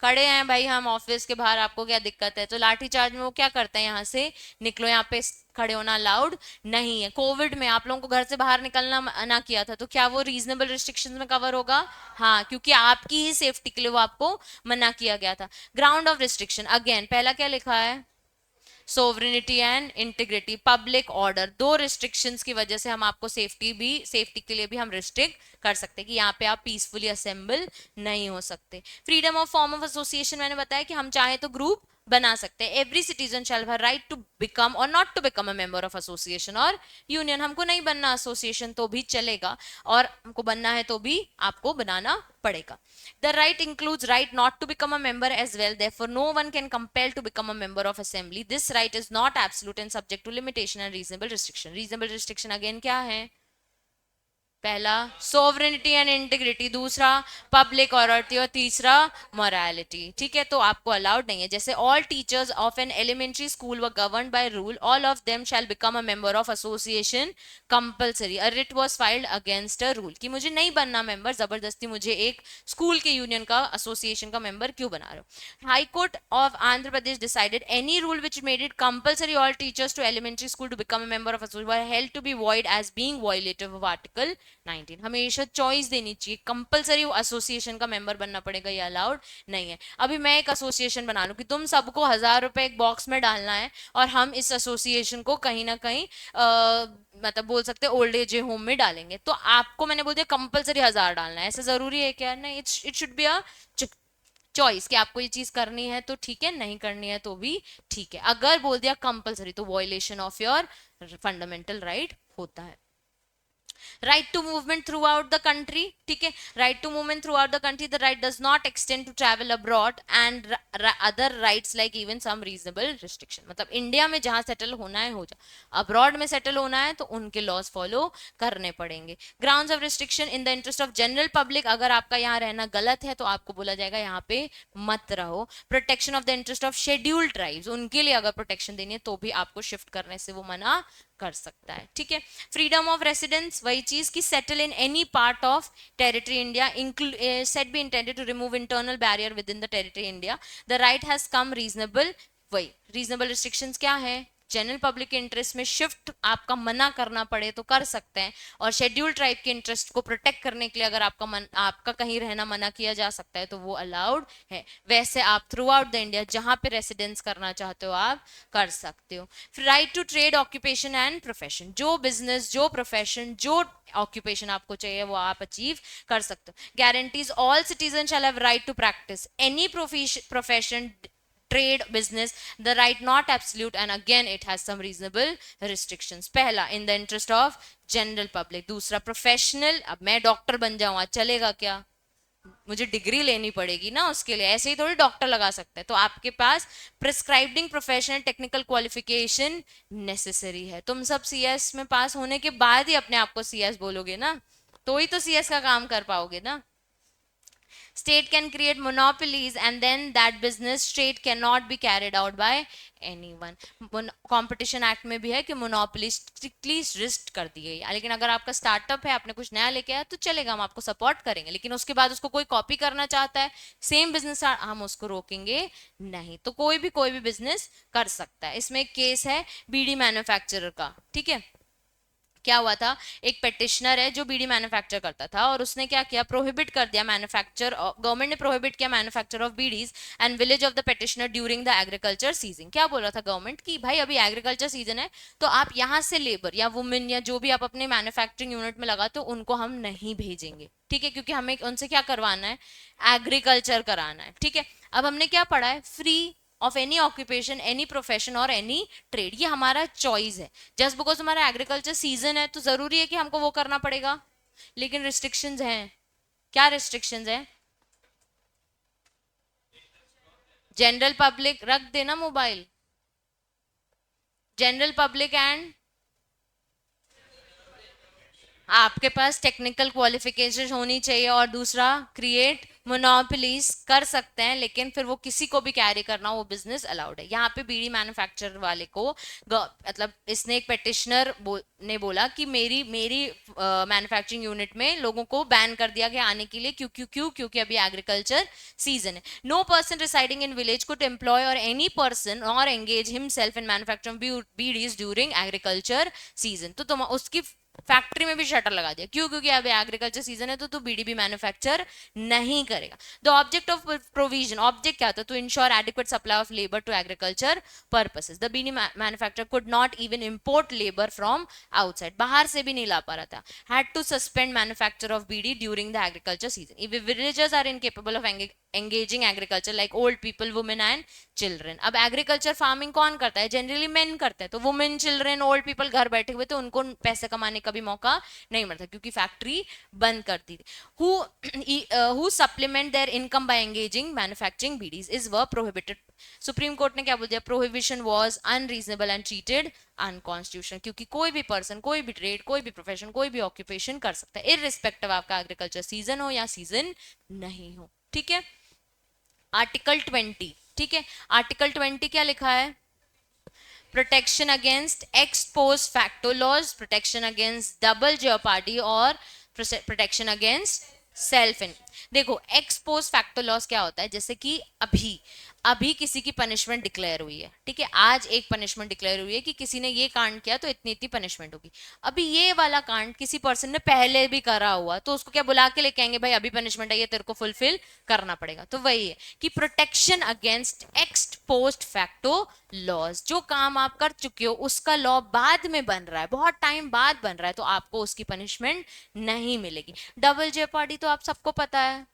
A: खड़े हैं भाई हम ऑफिस के बाहर, आपको क्या दिक्कत है? तो लाठी चार्ज में वो क्या करते हैं, यहाँ से निकलो, यहाँ पे खड़े होना अलाउड नहीं है। कोविड में आप लोगों को घर से बाहर निकलना मना किया था, तो क्या वो रीजनेबल रिस्ट्रिक्शंस में कवर होगा? हाँ, क्योंकि आपकी ही सेफ्टी के लिए वो आपको मना किया गया था। ग्राउंड ऑफ रिस्ट्रिक्शन, अगेन पहला क्या लिखा है? Sovereignty and integrity, public order. दो रिस्ट्रिक्शंस की वजह से हम आपको सेफ्टी के लिए भी हम रिस्ट्रिक्ट कर सकते हैं कि यहाँ पे आप पीसफुली असेंबल नहीं हो सकते। Freedom of form of association, मैंने बताया कि हम चाहे तो ग्रुप बना सकते हैं। Every citizen shall have right to become और not to become a member of association और यूनियन। हमको नहीं बनना एसोसिएशन तो भी चलेगा, और हमको बनना है तो भी आपको बनाना पड़ेगा। The right includes right not to become a member as well. Therefore, no one can compel to become a member of assembly. This right is not absolute and subject to limitation and reasonable restriction. Reasonable restriction again क्या है? पहला sovereignty and integrity, दूसरा public authority, और तीसरा morality. ठीक है, तो आपको अलाउड नहीं है। जैसे all teachers of an elementary school were governed by rule, all of them shall become a member of association compulsory. A writ was filed against a rule, कि मुझे नहीं बनना मेंबर, जबरदस्ती मुझे एक स्कूल के यूनियन का एसोसिएशन का मेंबर क्यों बना रहे हो। High court of Andhra Pradesh decided any rule which made it compulsory all teachers to elementary school to become a member of association were held to be void as being violative of article 19। हमेशा choice देनी चाहिए, compulsory association का member बनना पड़ेगा, ये allowed नहीं है। अभी मैं एक एसोसिएशन बना लूं कि तुम सबको 1,000 रुपए एक बॉक्स में डालना है, और हम इस एसोसिएशन को कहीं ना कहीं मतलब बोल सकते हैं ओल्ड एज होम में डालेंगे, तो आपको मैंने बोल दिया कंपलसरी 1,000 डालना है, ऐसा जरूरी है क्या? नहीं, it should be a choice कि आपको ये चीज करनी है तो ठीक है, नहीं करनी है तो भी ठीक है। अगर बोल दिया कंपलसरी तो violation of your fundamental right होता है। Right to movement throughout the country, ठीक है, right to movement throughout the country, the right does not extend to travel abroad and other rights like even some reasonable restriction. मतलब India में जहां settle होना है हो जा, abroad में सेटल होना है तो उनके लॉज फॉलो करने पड़ेंगे। Grounds of restriction, in the interest of general public, अगर आपका यहाँ रहना गलत है तो आपको बोला जाएगा यहाँ पे मत रहो। Protection of the interest of scheduled tribes, उनके लिए अगर प्रोटेक्शन देनी है तो भी आपको शिफ्ट करने से वो मना कर सकता है। ठीक है, फ्रीडम ऑफ रेसिडेंस, वही चीज की settle in any part of territory India, set be intended to remove internal barrier with in the territory India, the right has come reasonable. वही रीजनेबल रिस्ट्रिक्शंस क्या है? जनरल पब्लिक के interest में shift आपका मना करना पड़े तो कर सकते हैं, और शेड्यूल ट्राइब के इंटरेस्ट को प्रोटेक्ट करने के लिए अगर आपका कहीं रहना मना किया जा सकता है तो वो अलाउड है। वैसे आप थ्रू आउट द इंडिया जहां पे रेसिडेंस करना चाहते हो आप कर सकते हो। Right to trade, occupation and profession, जो बिजनेस, जो प्रोफेशन, जो ऑक्यूपेशन आपको चाहिए वो आप अचीव कर सकते हो। Guarantees all citizen shall have right to practice any profession, trade, business, the right not absolute, and again it has some reasonable restrictions. पहला in the interest of general public, दूसरा professional। अब मैं doctor बन जाऊं, आज चलेगा क्या? मुझे डिग्री लेनी पड़ेगी ना उसके लिए, ऐसे ही थोड़ी डॉक्टर लगा सकते हैं। तो आपके पास prescribing professional technical qualification necessary है। तुम सब सीएस में पास होने के बाद ही अपने आप को सीएस बोलोगे ना, तो ही तो सीएस का काम कर पाओगे ना। State can create monopolies and then that business trade cannot be carried out by anyone. Competition Act में भी है कि monopoly strictly रिस्ट कर दी गई है, लेकिन अगर आपका स्टार्टअप है, आपने कुछ नया लेके आया तो चलेगा, हम आपको सपोर्ट करेंगे, लेकिन उसके बाद उसको कोई कॉपी करना चाहता है सेम बिजनेस, हम उसको रोकेंगे नहीं। तो कोई भी बिजनेस कर सकता है। इसमें एक केस है बीड़ी मैन्युफैक्चरर का, ठीक है। क्या हुआ था, एक पेटिशनर है जो बीड़ी मैन्युफैक्चर करता था, और उसने क्या किया, प्रोहिबिट कर दिया मैन्युफैक्चर, गवर्नमेंट ने प्रोहिबिट किया manufacture of bidis and village of the petitioner during the agriculture season. क्या बोल रहा था गवर्नमेंट की भाई अभी एग्रीकल्चर सीजन है तो आप यहाँ से लेबर या वुमेन या जो भी आप अपने मैन्युफैक्चरिंग यूनिट में लगाते हो उनको हम नहीं भेजेंगे, ठीक है, क्योंकि हमें उनसे क्या करवाना है, एग्रीकल्चर कराना है। ठीक है, अब हमने क्या पढ़ा है, free of any occupation, any profession और एनी ट्रेड, ये हमारा चॉइस है। जस्ट बिकॉज हमारा एग्रीकल्चर सीजन है तो जरूरी है कि हमको वो करना पड़ेगा, लेकिन रिस्ट्रिक्शंस हैं। क्या रिस्ट्रिक्शंस हैं? जनरल पब्लिक, रख देना मोबाइल, जनरल पब्लिक एंड, आपके पास टेक्निकल क्वालिफिकेशन होनी चाहिए, और दूसरा क्रिएट मोनोपोलीज कर सकते हैं, लेकिन फिर वो किसी को भी कैरी करना वो बिजनेस अलाउड है। यहाँ पे बीड़ी मैन्युफैक्चरर वाले को मतलब इसने एक पेटिशनर ने बोला कि मेरी मेरी मैन्युफैक्चरिंग यूनिट में लोगों को बैन कर दिया गया आने के लिए, क्योंकि अभी एग्रीकल्चर सीजन है। No person residing in village could employ or any person or engage himself in manufacturing bidis during agriculture season. तो तुम उसकी फैक्ट्री में भी शटर लगा दिया, क्योंकि अभी एग्रीकल्चर सीजन है, तो तू बीडी भी मैन्युफैक्चर नहीं करेगा। The object of provision, object क्या था, to ensure adequate supply of labour to agriculture purposes. The bidi manufacturer could not even import labour from outside, बाहर से भी नहीं ला पा रहा था। Had to suspend manufacture of bidi during the agriculture season. If villagers are incapable of engaging agriculture like old people, women and children। अब agriculture farming कौन करता है, जनरली मेन करते हैं, तो वुमेन, चिल्ड्रन, ओल्ड पीपल घर बैठे हुए, तो उनको पैसे कमाने का भी मौका नहीं मिलता, क्योंकि फैक्ट्री बंद कर दी थी। who supplement their income by engaging manufacturing BDs is were prohibited। Supreme court ने क्या बोल दिया, prohibition was unreasonable and treated unconstitutional, क्योंकि कोई भी पर्सन, कोई भी ट्रेड, कोई भी प्रोफेशन, कोई भी ऑक्यूपेशन कर सकता है, इररिस्पेक्टिव आपका एग्रीकल्चर सीजन हो या सीजन नहीं हो। ठीक है, आर्टिकल 20, ठीक है, आर्टिकल 20 क्या लिखा है, protection against ex post facto laws, protection against double jeopardy और प्रोटेक्शन अगेंस्ट सेल्फ इन। देखो एक्स पोस्ट फैक्टो लॉस क्या होता है, जैसे कि अभी अभी किसी की पनिशमेंट डिक्लेयर हुई है, ठीक है, आज एक पनिशमेंट डिक्लेयर हुई है कि किसी ने ये कांड किया तो इतनी इतनी पनिशमेंट होगी। अभी ये वाला कांड किसी पर्सन ने पहले भी करा हुआ, तो उसको क्या बुला के लेके आएंगे, भाई अभी पनिशमेंट है, ये तेरे को फुलफिल करना पड़ेगा। तो वही है कि protection against ex post facto laws, जो काम आप कर चुके हो उसका लॉ बाद में बन रहा है, बहुत टाइम बाद बन रहा है, तो आपको उसकी पनिशमेंट नहीं मिलेगी। डबल जेपार्डी तो आप सबको पता है,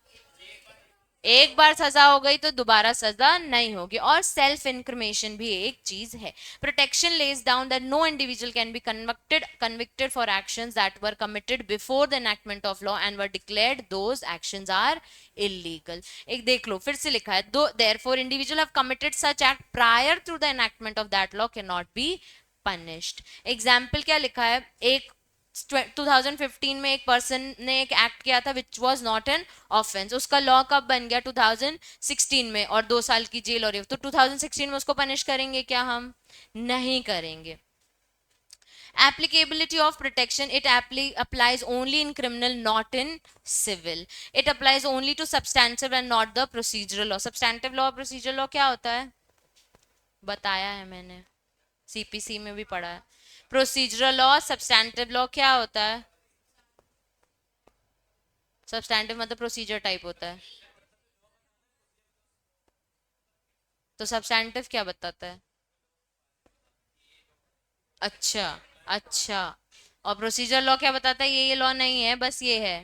A: एक बार सजा हो गई तो दोबारा सजा नहीं होगी। और सेल्फ इंक्रिमेशन भी एक चीज है। Protection lays down that no individual can be convicted for actions that were committed before the enactment of law and were declared those actions are illegal. एक देख लो, फिर से लिखा है, दो therefore individual have committed such act prior to the enactment of that law can not be punished. Example क्या लिखा है, एक 2015 में एक पर्सन ने एक एक्ट किया था which was not an offence, उसका लॉ कब बन गया, 2016 में, और 2 साल की जेल हो रही है, तो 2016 में उसको पनिश करेंगे क्या, हम नहीं करेंगे। Applicability of protection, it applies only in criminal, not in civil। it applies only to substantive and not the procedural law। substantive law, procedural law क्या होता है, बताया है मैंने, सीपीसी में भी पढ़ा है। प्रोसीजरल लॉ, सब्सटैंटिव लॉ क्या होता है, सब्सटैंटिव मतलब प्रोसीजर टाइप होता है, तो सब्सटैंटिव क्या बताता है, अच्छा अच्छा, और प्रोसीजर लॉ क्या बताता है, ये लॉ नहीं है, बस ये है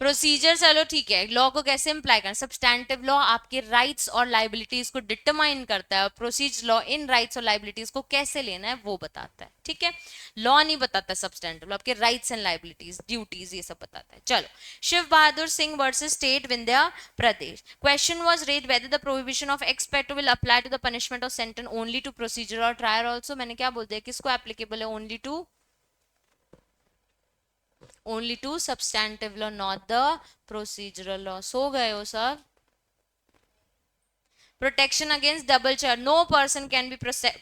A: प्रोसीजर। चलो ठीक है, लॉ को कैसे इंप्लाई करना, सब्सटैंटिव लॉ आपके राइट्स और लाइबिलिटीज को डिटरमाइन करता है, और प्रोसीजर लॉ इन राइट्स और लाइबिलिटीज को कैसे लेना है वो बताता है। ठीक है, लॉ नहीं बताता सब्सटैंटिव लॉ, आपके राइट्स एंड लाइबिलिटीज, ड्यूटीज, ये सब बताता है। चलो, Shiv Bahadur Singh versus state Vindhya Pradesh. Question was raised whether the prohibition of ex पेटो will apply to the punishment of sentence only to procedure और ट्रायल ऑल्सो। मैंने क्या बोल दिया, किसको एप्लीकेबल है, only to, only to substantive law, not the procedural law। सो गए हो सब। protection against double charge, no person can be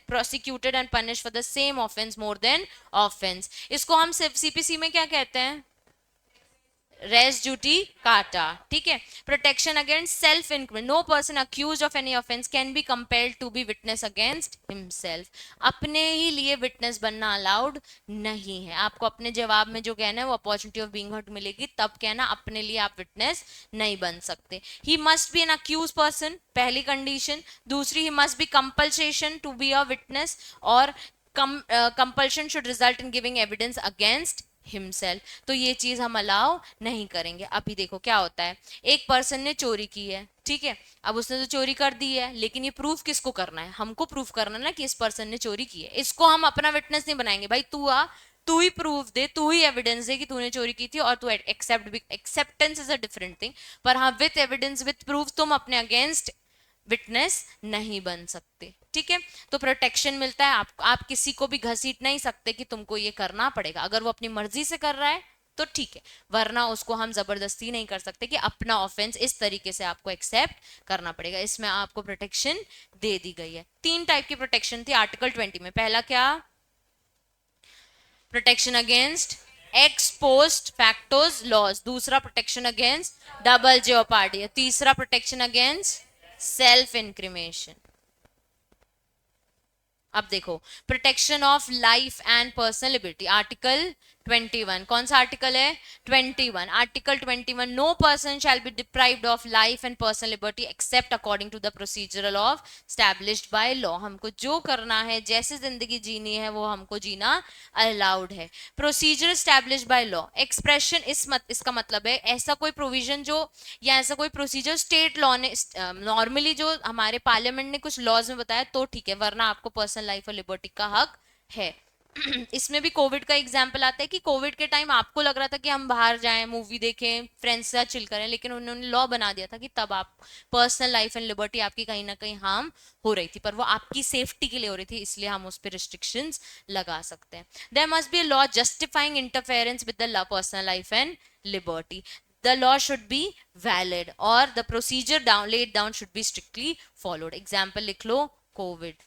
A: prosecuted and punished for the same offense more than offense। इसको हम सीपीसी में क्या कहते हैं, रेस ड्यूटी काटा। ठीक है, protection against self incrimination, no person accused of any offence can be compelled to be witness against himself. अपने ही लिए विटनेस बनना अलाउड नहीं है, आपको अपने जवाब में जो कहना है वो अपॉर्चुनिटी ऑफ बीइंग हर्ट मिलेगी तब कहना, अपने लिए आप विटनेस नहीं बन सकते। He must be an accused person, पहली कंडीशन। दूसरी, he must be compulsion to be a witness, और compulsion should result in giving evidence against himself. तो ये चीज हम अलाउ नहीं करेंगे। अभी देखो क्या होता है, एक पर्सन ने चोरी की है, ठीक है, अब उसने तो चोरी कर दी है, लेकिन ये प्रूफ किसको करना है, हमको प्रूफ करना है ना कि इस पर्सन ने चोरी की है। इसको हम अपना विटनेस नहीं बनाएंगे, भाई तू आ, तू ही प्रूफ दे, तू ही एविडेंस दे कि तूने चोरी की थी, और तू acceptance is a different thing, पर हाँ विथ एविडेंस विथ प्रूफ तुम अपने अगेंस्ट विटनेस नहीं बन सकते। ठीक है, तो प्रोटेक्शन मिलता है। आप किसी को भी घसीट नहीं सकते कि तुमको ये करना पड़ेगा। अगर वो अपनी मर्जी से कर रहा है तो ठीक है, वरना उसको हम जबरदस्ती नहीं कर सकते कि अपना ऑफेंस इस तरीके से आपको एक्सेप्ट करना पड़ेगा। इसमें आपको प्रोटेक्शन दे दी गई है। 3 टाइप की प्रोटेक्शन थी आर्टिकल 20 में। पहला क्या, protection against ex post facto laws. दूसरा प्रोटेक्शन अगेंस्ट डबल जेओपार्डी। तीसरा प्रोटेक्शन अगेंस्ट सेल्फ इंक्रिमेशन। अब देखो, protection of life and personal liberty article 21। कौन सा आर्टिकल है? 21। Article 21, no person shall be deprived of life and personal liberty except according to the procedural of established by law. हमको जो करना है, जैसे जिंदगी जीनी है, वो हमको जीना अलाउड है। Procedure established by law, expression इसका मतलब है ऐसा कोई प्रोविजन जो, या ऐसा कोई प्रोसीजर स्टेट लॉ ने, नॉर्मली जो हमारे पार्लियामेंट ने कुछ लॉज में बताया तो ठीक है, वरना आपको पर्सनल लाइफ और लिबर्टी का हक है। इसमें भी कोविड का एग्जाम्पल आता है कि कोविड के टाइम आपको लग रहा था कि हम बाहर जाएं, मूवी देखें, फ्रेंड्स से चिल करें, लेकिन उन्होंने लॉ बना दिया था कि तब आप पर्सनल लाइफ एंड लिबर्टी आपकी कहीं ना कहीं हार्म हो रही थी, पर वो आपकी सेफ्टी के लिए हो रही थी, इसलिए हम उस पर रिस्ट्रिक्शंस लगा सकते हैं। There must be a law justifying interference with the personal life and liberty. The law should be valid or the procedure laid down should be strictly followed. Example लिख लो, COVID.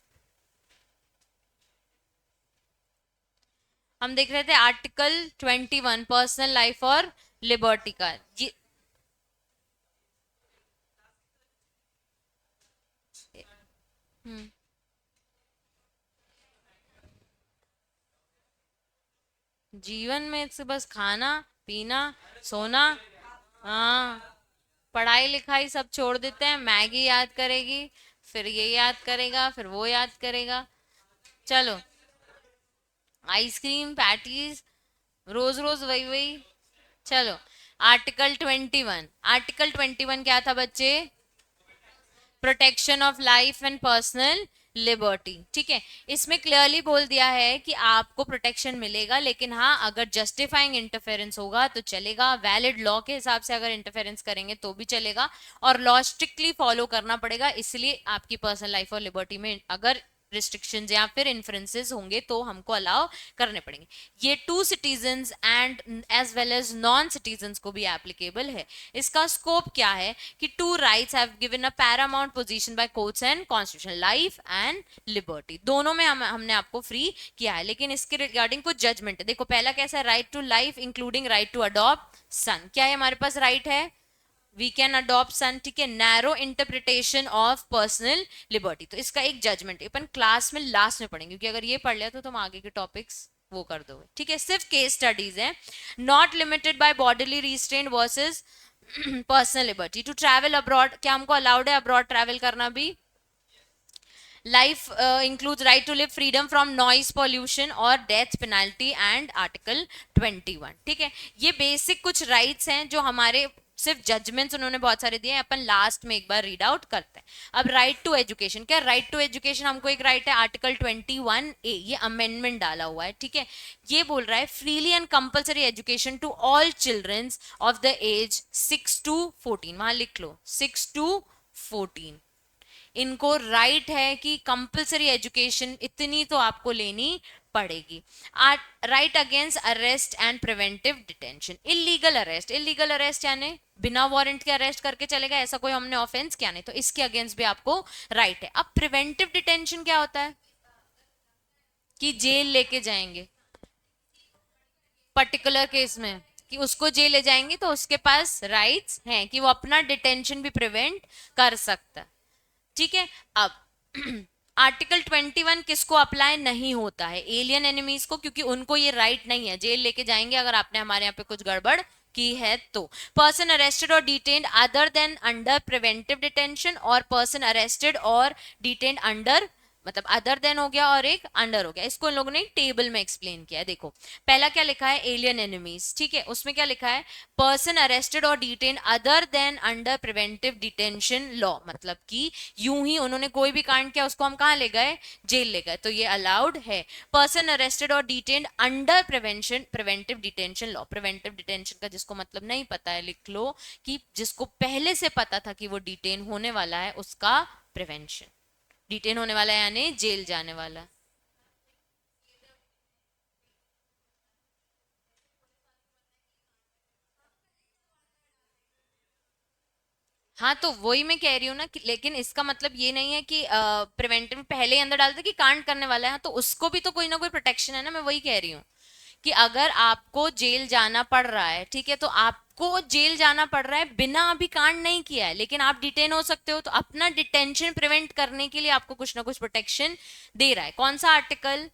A: हम देख रहे थे आर्टिकल 21 पर्सनल लाइफ और liberty का। जीवन में से बस खाना पीना सोना, हाँ, पढ़ाई लिखाई सब छोड़ देते हैं। मैगी याद करेगी, फिर ये याद करेगा, फिर वो याद करेगा। चलो, आइसक्रीम पैटीज, रोज रोज वही वही। चलो, आर्टिकल 21। आर्टिकल 21 क्या था बच्चे? Protection of life and personal liberty. ठीक है, इसमें क्लियरली बोल दिया है कि आपको प्रोटेक्शन मिलेगा, लेकिन हाँ, अगर जस्टिफाइंग इंटरफेरेंस होगा तो चलेगा, वैलिड लॉ के हिसाब से अगर इंटरफेरेंस करेंगे तो भी चलेगा, और लॉ स्ट्रिक्टली फॉलो करना पड़ेगा। इसलिए आपकी पर्सनल लाइफ और लिबर्टी में अगर रिस्ट्रिक्शंस या फिर इन्फ्लुएंसेस होंगे तो हमको अलाउ करने पड़ेंगे। ये to citizens and as well as non citizens को भी एप्लीकेबल है। इसका स्कोप क्या है कि two rights have given a paramount position by courts and constitution, life and liberty, दोनों में हमने आपको फ्री किया है। लेकिन इसके रिगार्डिंग कुछ जजमेंट है। देखो, पहला कैसा है? Right to life including right to adopt son. क्या है हमारे पास? राइट है, वी कैन अडॉप्ट सन। ठीक है, narrow interpretation of personal liberty. तो इसका एक जजमेंट अपन क्लास में लास्ट में पढ़ेंगे, क्योंकि अगर ये पढ़ लिया तो तुम आगे के टॉपिक्स वो कर दोगे। ठीक है, सिर्फ केस स्टडीज है। Not limited by bodily restraint versus personal liberty. To travel abroad, क्या हमको अलाउड है अब्रॉड ट्रैवल करना भी? Life includes right to live, freedom from noise pollution और डेथ पेनल्टी एंड आर्टिकल 21। ठीक है, ये बेसिक कुछ राइट्स हैं जो हमारे, सिर्फ जजमेंट्स उन्होंने बहुत सारे दिए हैं, अपन लास्ट में एक बार रीड आउट करते हैं। अब राइट टू एजुकेशन, क्या राइट टू एजुकेशन हमको एक राइट है, आर्टिकल 21A, ये अमेंडमेंट डाला हुआ है। ठीक है, ये बोल रहा है freely and compulsory education to all childrens of the age 6 to 14। वहां लिख लो 6 to 14। इनको राइट है कि कंपल्सरी एजुकेशन इतनी तो आपको लेनी पड़ेगी। Right against arrest and preventive detention, illegal arrest, illegal arrest यानी बिना वारंट के अरेस्ट करके चलेगा, ऐसा कोई हमने ऑफेंस किया नहीं, तो इसके अगेंस्ट भी आपको राइट है। अब प्रिवेंटिव डिटेंशन क्या होता है? कि जेल लेके जाएंगे पर्टिकुलर केस में, कि उसको जेल ले जाएंगे तो उसके पास राइट्स हैं कि वो अपना डिटेंशन भी प्रिवेंट कर सकता है। ठीक है, अब आर्टिकल 21 किसको अप्लाई नहीं होता है? एलियन एनिमीज को, क्योंकि उनको ये राइट नहीं है, जेल लेके जाएंगे अगर आपने हमारे यहाँ पे कुछ गड़बड़ की है तो। पर्सन अरेस्टेड और detained other than under preventive detention, और पर्सन अरेस्टेड और डिटेन्ड अंडर, मतलब अदर देन हो गया और एक अंडर हो गया। इसको इन लोगों ने टेबल में एक्सप्लेन किया है। देखो, पहला क्या लिखा है? Alien enemies. ठीक है, उसमें क्या लिखा है? पर्सन अरेस्टेड और detain other than under preventive detention law, मतलब कि यूं ही उन्होंने कोई भी कांड किया उसको हम कहाँ ले गए? जेल ले गए, तो ये अलाउड है। पर्सन अरेस्टेड और detain under preventive detention law, preventive detention का जिसको मतलब नहीं पता है लिख लो कि जिसको पहले से पता था कि वो डिटेन होने वाला है, उसका प्रिवेंशन। डिटेन होने वाला है यानी जेल जाने वाला। हाँ तो वही मैं कह रही हूँ ना कि लेकिन इसका मतलब ये नहीं है कि प्रिवेंटिव पहले ही अंदर डालते कि कांड करने वाला है, हाँ, तो उसको भी तो कोई ना कोई प्रोटेक्शन है ना। मैं वही कह रही हूँ कि अगर आपको जेल जाना पड़ रहा है, ठीक है, तो आपको जेल जाना पड़ रहा है बिना अभी कांड नहीं किया है, लेकिन आप डिटेन हो सकते हो, तो अपना डिटेंशन प्रिवेंट करने के लिए आपको कुछ ना कुछ प्रोटेक्शन दे रहा है। कौन सा article?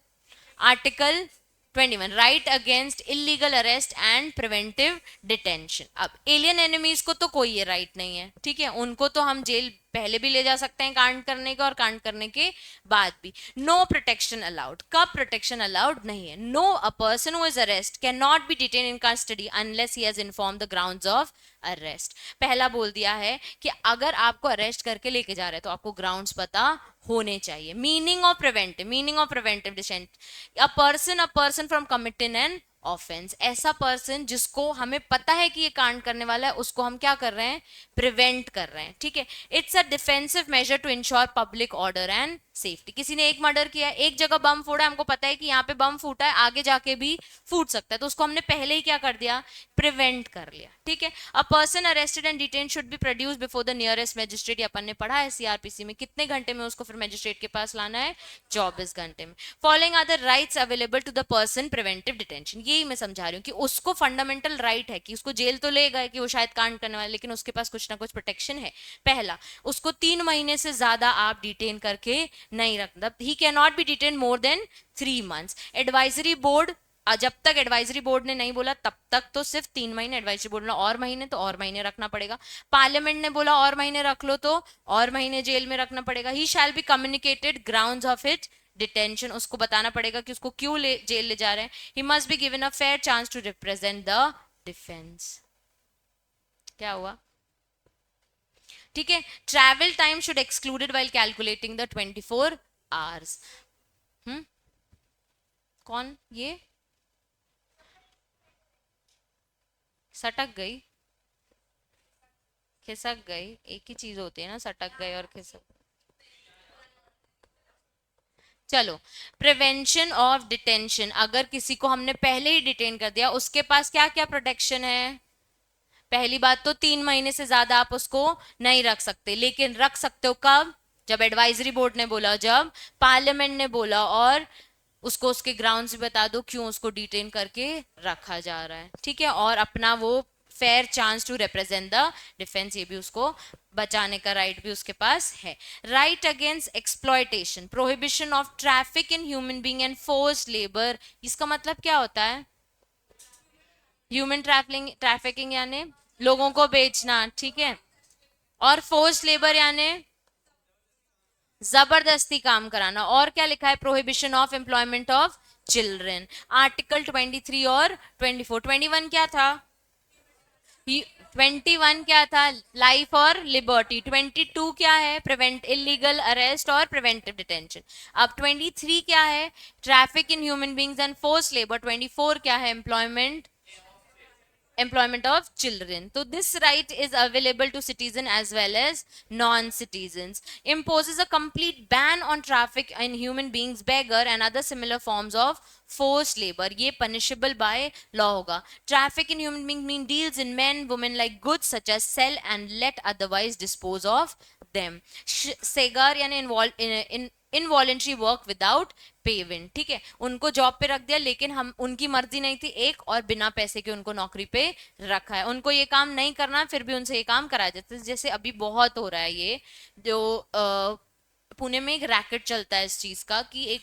A: Article 21, right against illegal arrest and preventive detention. अब एलियन एनिमीज को तो कोई ये राइट नहीं है, ठीक है, उनको तो हम जेल पहले भी ले जा सकते हैं कांड करने के और कांड करने के बाद भी। No protection allowed. कब प्रोटेक्शन अलाउड नहीं है? No, a person who is arrest can not be detain in custody unless he has inform the grounds of arrest. पहला बोल दिया है कि अगर आपको अरेस्ट करके लेके जा रहे हैं तो आपको ग्राउंड्स पता होने चाहिए। Meaning of preventive detention, a person from committing an offence. ऐसा पर्सन जिसको हमें पता है कि ये कांड करने वाला है, उसको हम क्या कर रहे हैं? प्रिवेंट कर रहे हैं, ठीक है। It's a defensive measure to ensure public order and safety. किसी ने एक मर्डर किया है, एक जगह बम फोड़ा है, हमको पता है कि यहाँ पे बम फूटा है, आगे जाके भी फूट सकता है, तो उसको हमने पहले ही क्या कर दिया? प्रिवेंट कर लिया, ठीक है। A person arrested and detain should be produce before the nearest magistrate. अपन ने पढ़ा है सीआरपीसी में, कितने घंटे में उसको फिर मजिस्ट्रेट के पास लाना है? 24 घंटे में। Following are the rights available to the person preventive detention. यही मैं समझा रही हूँ कि उसको फंडामेंटल राइट है कि उसको जेल तो ले गए कि वो शायद कांड करने वाला, लेकिन उसके पास कुछ ना कुछ प्रोटेक्शन है। पहला, उसको 3 महीने से ज्यादा आप डिटेन करके नहीं रखना। ही can not be detain more than 3 months। Advisory board, जब तक एडवाइजरी बोर्ड ने नहीं बोला तब तक तो सिर्फ 3 महीने, एडवाइजरी बोर्ड ने और महीने तो और महीने रखना पड़ेगा। पार्लियामेंट ने बोला और महीने रख लो तो और महीने जेल में रखना पड़ेगा। He shall be communicated grounds of it detention. उसको बताना पड़ेगा कि उसको क्यों जेल ले जा रहे हैं। He must be given a fair chance to represent the defence. क्या हुआ? ठीक है। Travel time should excluded while calculating the 24 hours। हम्म, कौन ये सटक गई? खिसक गई एक ही चीज होती है ना, सटक गई और खिसक। चलो, प्रिवेंशन ऑफ डिटेंशन। अगर किसी को हमने पहले ही डिटेन कर दिया, उसके पास क्या क्या प्रोटेक्शन है? पहली बात तो 3 महीने से ज्यादा आप उसको नहीं रख सकते, लेकिन रख सकते हो कब? जब एडवाइजरी बोर्ड ने बोला, जब पार्लियामेंट ने बोला, और उसको उसके ग्राउंड्स भी बता दो क्यों उसको डिटेन करके रखा जा रहा है, ठीक है। और अपना वो fair chance to represent the defence, ये भी उसको बचाने का राइट भी उसके पास है। Right against exploitation, prohibition of traffic in human being and force labour. इसका मतलब क्या होता है? ह्यूमन ट्रैफिकिंग यानी लोगों को बेचना, ठीक है। और फोर्स लेबर यानी जबरदस्ती काम कराना। और क्या लिखा है? Prohibition of employment of children. Article 23 और 24। 21 क्या था? 21 क्या था? लाइफ और लिबर्टी। 22 क्या है? प्रिवेंट इलीगल अरेस्ट और प्रिवेंटिव डिटेंशन। अब 23 क्या है? Traffic in human beings and force labour. 24 क्या है? employment of children. So this right is available to citizen as well as non-citizens. Imposes a complete ban on traffic in human beings, beggar and other similar forms of forced labor. ये punishable by law होगा. Traffic in human beings mean deals in men, women like goods such as sell and let otherwise dispose of them. सेगार यानी involuntary work without payment, ठीक है। उनको job पे रख दिया लेकिन हम उनकी मर्जी नहीं थी एक, और बिना पैसे के उनको नौकरी पे रखा है। उनको ये काम नहीं करना, फिर भी उनसे ये काम कराया जाता है। जैसे अभी बहुत हो रहा है ये, जो पुणे में एक रैकेट चलता है इस चीज का कि एक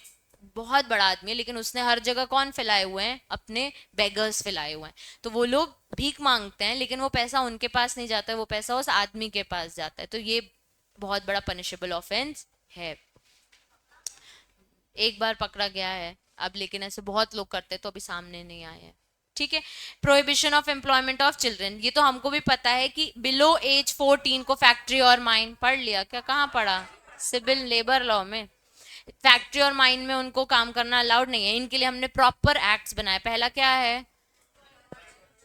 A: बहुत बड़ा आदमी है, लेकिन उसने हर जगह कौन फैलाए हुए हैं? अपने बेगर्स फैलाए हुए हैं। तो वो लोग भीख मांगते हैं, लेकिन वो पैसा उनके पास नहीं जाता है, वो पैसा उस आदमी के पास जाता है। तो ये बहुत बड़ा पनिशेबल ऑफेंस है। एक बार पकड़ा गया है अब, लेकिन ऐसे बहुत लोग करते तो अभी सामने नहीं आए हैं, ठीक है। Prohibition of employment of children, ये तो हमको भी पता है कि बिलो एज 14 को फैक्ट्री और माइन पढ़ लिया क्या? कहाँ पढ़ा? सिविल लेबर लॉ में। फैक्ट्री और माइन में उनको काम करना अलाउड नहीं है। इनके लिए हमने प्रॉपर एक्ट्स बनाए। पहला क्या है?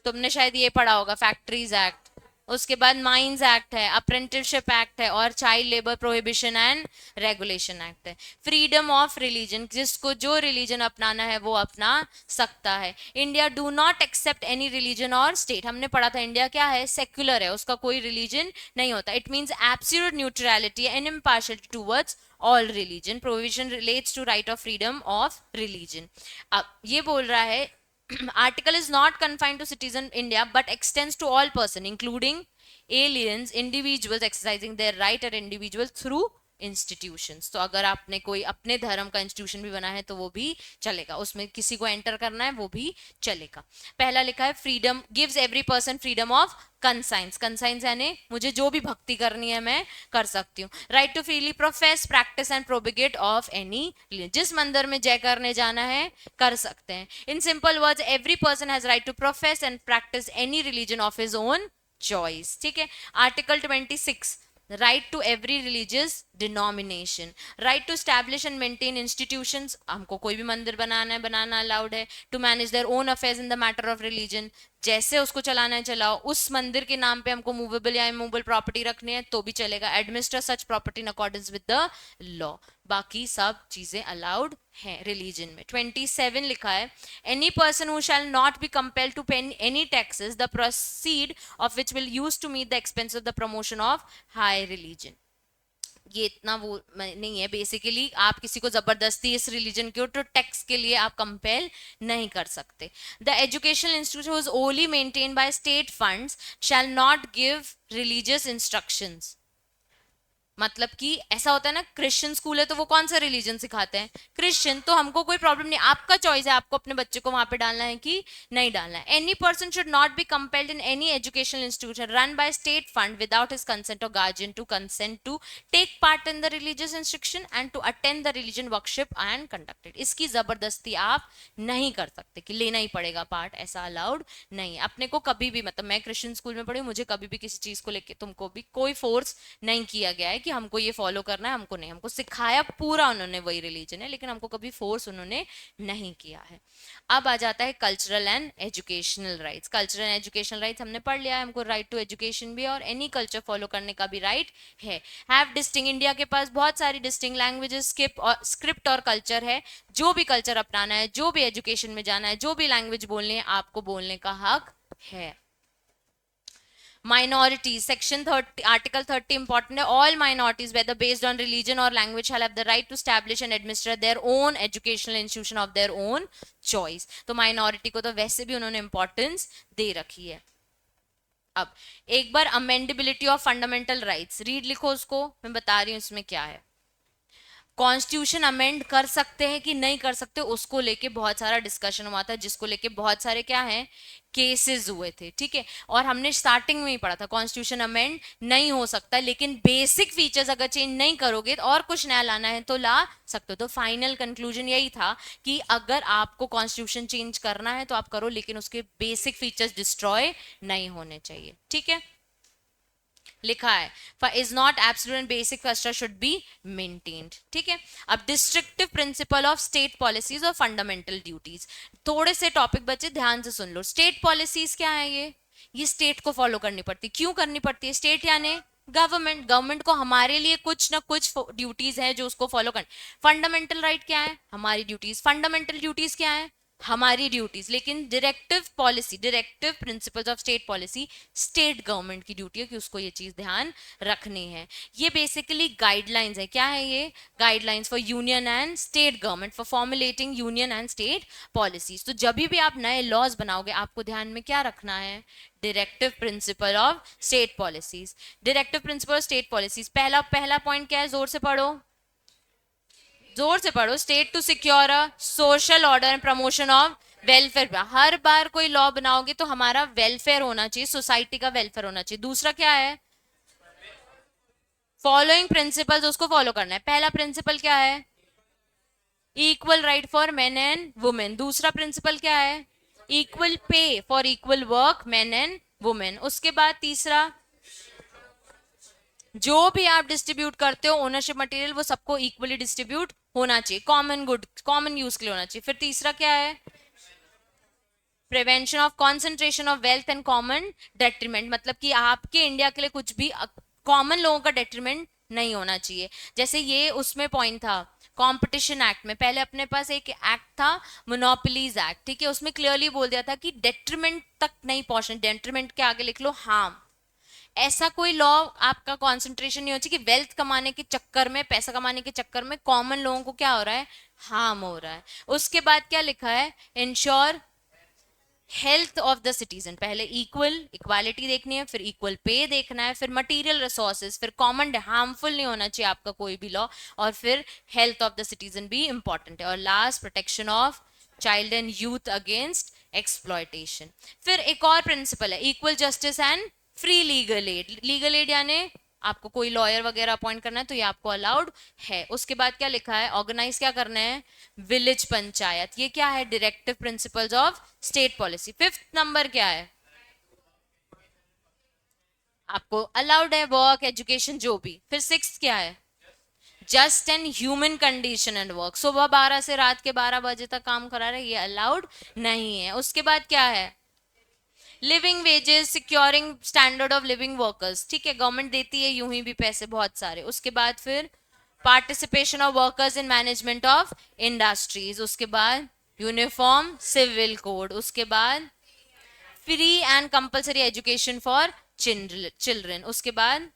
A: तुमने शायद ये पढ़ा होगा, फैक्ट्रीज एक्ट। उसके बाद माइंस एक्ट है, अप्रेंटिसशिप एक्ट है, और child labour prohibition and regulation act है। फ्रीडम ऑफ रिलीजन, जिसको जो रिलीजन अपनाना है वो अपना सकता है। India do not accept any religion और स्टेट, हमने पढ़ा था इंडिया क्या है, सेक्युलर है, उसका कोई रिलीजन नहीं होता। It means absolute neutrality and impartiality towards all religion. Provision relates to right of freedom of religion. अब ये बोल रहा है article is not confined to citizen India but extends to all person including aliens, individuals exercising their right or individuals through institutions. तो अगर आपने कोई अपने धर्म का इंस्टीट्यूशन भी बना है तो वो भी चलेगा, उसमें किसी को एंटर करना है वो भी चलेगा। पहला लिखा है freedom gives every person freedom of conscience, conscience यानी मुझे जो भी भक्ति करनी है मैं कर सकती हूँ। Right to freely profess practice and propagate of any, जिस मंदिर में जय करने जाना है कर सकते हैं। In simple words every person has right to profess and practice any religion of his own choice. ठीक है। Article 26 right to every religious denomination, right to establish and maintain institutions, हमको कोई भी मंदिर बनाना है बनाना अलाउड है। to manage their own affairs in the matter of religion, जैसे उसको चलाना है चलाओ। उस मंदिर के नाम पे हमको मूवेबल या इमूवेबल प्रॉपर्टी रखनी है तो भी चलेगा। Administer such property in accordance with the law, बाकी सब चीजें अलाउड है रिलीजन में। 27 लिखा है any person who shall not be compel to pay any taxes the proceed of which will use to meet the expense of the promotion of high religion. ये इतना वो नहीं है, बेसिकली आप किसी को जबरदस्ती इस रिलीजन के तो टैक्स के लिए आप कंपेल नहीं कर सकते। The educational institution was only maintained by state funds shall not give religious instructions. मतलब कि ऐसा होता है ना, क्रिश्चियन स्कूल है तो वो कौन सा रिलीजन सिखाते हैं, क्रिश्चियन, तो हमको कोई प्रॉब्लम नहीं, आपका चॉइस है आपको अपने बच्चे को वहां पे डालना है कि नहीं डालना है। Any person should not be compelled in any educational institution run by state fund without his consent और guardian to consent to take part in the religious instruction and to attend the religion worship and conducted. इसकी जबरदस्ती आप नहीं कर सकते कि लेना ही पड़ेगा पार्ट, ऐसा अलाउड नहीं है। अपने को कभी भी, मतलब मैं क्रिश्चियन स्कूल में पढ़ी, मुझे कभी भी किसी चीज को लेके तुमको भी कोई फोर्स नहीं किया गया है कि हमको ये फॉलो करना है, हमको नहीं, हमको सिखाया पूरा उन्होंने वही रिलीजन है, लेकिन हमको कभी फोर्स उन्होंने नहीं किया है। अब आ जाता है cultural and educational rights. Cultural and educational rights हमने पढ़ लिया है, हमको राइट टू एजुकेशन भी और एनी कल्चर फॉलो करने का भी राइट है। हैव डिस्टिंग, इंडिया के पास बहुत सारी डिस्टिंग लैंग्वेजेस, स्क्रिप्ट और कल्चर है। जो भी कल्चर अपनाना है, जो भी एजुकेशन में जाना है, जो भी लैंग्वेज बोलनी है, आपको बोलने का हक है। Minorities, section 30, article 30 important है। all minorities whether based on religion or language shall have the right to establish and administer their own educational institution of their own choice। तो minority को तो वैसे भी उन्होंने importance दे रखी है। अब एक बार amendability of fundamental rights read लिखो, उसको मैं बता रही हूं इसमें क्या है। कॉन्स्टिट्यूशन अमेंड कर सकते हैं कि नहीं कर सकते, उसको लेके बहुत सारा डिस्कशन हुआ था, जिसको लेके बहुत सारे क्या है केसेस हुए थे। ठीक है, और हमने स्टार्टिंग में ही पढ़ा था कॉन्स्टिट्यूशन अमेंड नहीं हो सकता, लेकिन बेसिक फीचर्स अगर चेंज नहीं करोगे और कुछ नया लाना है तो ला सकते हो। तो फाइनल कंक्लूजन यही था कि अगर आपको कॉन्स्टिट्यूशन चेंज करना है तो आप करो, लेकिन उसके बेसिक फीचर्स डिस्ट्रॉय नहीं होने चाहिए। ठीक है, लिखा है for is not absolute and basic structure should be maintained। ठीक है, अब डिस्ट्रिक्टिव प्रिंसिपल ऑफ स्टेट पॉलिसीज और फंडामेंटल ड्यूटीज, थोड़े से टॉपिक बच्चे ध्यान से सुन लो। स्टेट पॉलिसीज क्या है, ये स्टेट को फॉलो करनी पड़ती। क्यों करनी पड़ती है? स्टेट यानी गवर्नमेंट, गवर्नमेंट को हमारे लिए कुछ ना कुछ ड्यूटीज है जो उसको फॉलो करनी। फंडामेंटल राइट क्या है? हमारी ड्यूटीज। फंडामेंटल ड्यूटीज क्या है? हमारी ड्यूटीज। लेकिन directive policy, directive principles of state policy state government की ड्यूटी है कि उसको ये चीज ध्यान रखनी है। ये बेसिकली गाइडलाइंस है। क्या है ये? Guidelines for union and state government for formulating union and state policies. तो जब भी आप नए लॉज बनाओगे आपको ध्यान में क्या रखना है? Directive principle of state policies. Directive principle of state policies, पहला पॉइंट क्या है? जोर से पढ़ो, जोर से पढ़ो। State to secure a social order and promotion of welfare. हर बार कोई लॉ बनाओगे तो हमारा वेलफेयर होना चाहिए, सोसाइटी का वेलफेयर होना चाहिए। दूसरा क्या है? फॉलोइंग प्रिंसिपल्स, उसको फॉलो करना है। पहला प्रिंसिपल क्या है? Equal right for main and women. दूसरा प्रिंसिपल क्या है? Equal pay for equal work main and women. उसके बाद तीसरा, जो भी आप डिस्ट्रीब्यूट करते हो ओनरशिप मटेरियल वो सबको इक्वली डिस्ट्रीब्यूट होना चाहिए, कॉमन गुड, कॉमन यूज के लिए होना चाहिए। फिर तीसरा क्या है? Prevention of concentration of wealth and common detriment, मतलब कि आपके इंडिया के लिए कुछ भी कॉमन लोगों का डेट्रीमेंट नहीं होना चाहिए। जैसे ये उसमें पॉइंट था कंपटीशन एक्ट में, पहले अपने पास एक एक्ट था मोनोपोलीज एक्ट, ठीक है, उसमें क्लियरली बोल दिया था कि डेट्रीमेंट तक नहीं पहुंचना, डेट्रीमेंट के आगे लिख लो हार्म। ऐसा कोई लॉ आपका कंसंट्रेशन नहीं हो चाहिए कि वेल्थ कमाने के चक्कर में, पैसा कमाने के चक्कर में कॉमन लोगों को क्या हो रहा है, हार्म हो रहा है। उसके बाद क्या लिखा है, ensure health of the citizen, पहले इक्वल इक्वालिटी देखनी है, फिर इक्वल पे देखना है, फिर मटेरियल रिसोर्सेज, फिर कॉमन, हार्मफुल नहीं होना चाहिए आपका कोई भी लॉ, और फिर हेल्थ ऑफ द सिटीजन भी इंपॉर्टेंट है, और last protection of child and youth against exploitation. फिर एक और प्रिंसिपल है equal justice and free legal aid. Legal aid यानी आपको कोई लॉयर वगैरह अपॉइंट करना है तो ये आपको अलाउड है। उसके बाद क्या लिखा है, ऑर्गेनाइज क्या करना है, विलेज पंचायत। ये क्या है, directive principles of state policy. Fifth number क्या है, आपको अलाउड है वर्क एजुकेशन जो भी। फिर सिक्स क्या है, just and human condition and work, सुबह 12 से रात के 12 बजे तक काम करा रहे, ये अलाउड नहीं है। उसके बाद क्या है, living wages, securing standard of living workers, ठीक है, गवर्नमेंट देती है यूं ही भी पैसे बहुत सारे। उसके बाद फिर participation of workers in management of industries. उसके बाद यूनिफॉर्म सिविल कोड। उसके बाद free and compulsory education for children. उसके बाद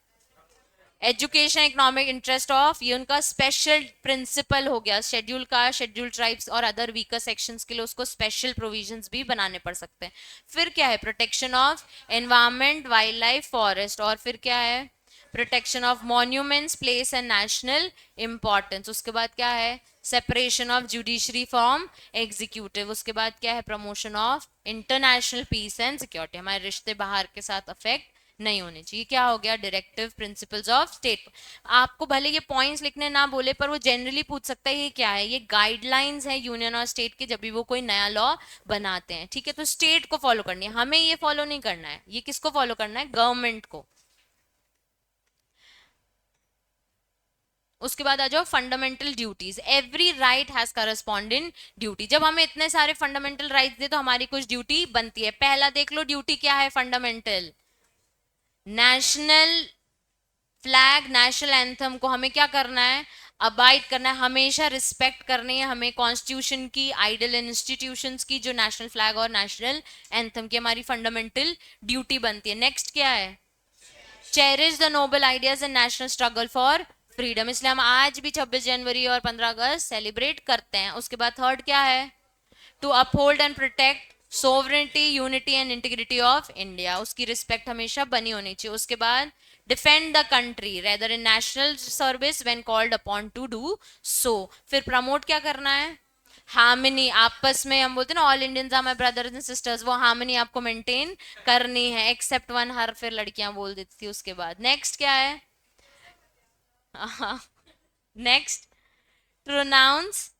A: एजुकेशन इकोनॉमिक इंटरेस्ट ऑफ, ये उनका स्पेशल प्रिंसिपल हो गया शेड्यूल का, शेड्यूल ट्राइब्स और अदर वीकर सेक्शंस के लिए उसको स्पेशल प्रोविजंस भी बनाने पड़ सकते हैं। फिर क्या है, protection of environment, wild life, forest, और फिर क्या है, protection of monuments, place and national importance. उसके बाद क्या है, separation of judiciary from executive. उसके बाद क्या है, promotion of international peace and security, हमारे रिश्ते बाहर के साथ अफेक्ट नहीं होने चाहिए। क्या हो गया, डायरेक्टिव प्रिंसिपल्स ऑफ स्टेट। आपको भले ये पॉइंट्स लिखने ना बोले पर वो जनरली पूछ सकता है ये क्या है, ये गाइडलाइंस है यूनियन और स्टेट के जब भी वो कोई नया लॉ बनाते हैं, ठीक है, तो स्टेट को फॉलो करनी है, हमें ये फॉलो नहीं करना है। ये किसको फॉलो करना है, गवर्नमेंट को। उसके बाद आ जाओ fundamental duties. Every right has corresponding duty. जब हमें इतने सारे फंडामेंटल राइट्स दे तो हमारी कुछ ड्यूटी बनती है। पहला देख लो ड्यूटी क्या है, fundamental, national flag, national anthem को हमें क्या करना है, अबाइड करना है, हमेशा रिस्पेक्ट करनी है हमें कॉन्स्टिट्यूशन की, आइडल इंस्टीट्यूशंस की, जो नेशनल फ्लैग और नेशनल एंथम की हमारी फंडामेंटल ड्यूटी बनती है। नेक्स्ट क्या है, cherish the noble ideas and national struggle for freedom, इसलिए हम आज भी 26 जनवरी और 15 अगस्त सेलिब्रेट करते हैं। उसके बाद थर्ड क्या है, to uphold and protect sovereignty, unity and integrity of India, उसकी रिस्पेक्ट हमेशा बनी होनी चाहिए। उसके बाद defend the country rather in national service when called upon to do so. फिर प्रमोट क्या करना है, हार्मनी, आपस में हम बोलते हैं ना all Indians are my brothers and sisters, वो हार्मनी आपको मेंटेन करनी है, एक्सेप्ट वन, हर फिर लड़कियां बोल देती थी। उसके बाद नेक्स्ट क्या है, next pronounce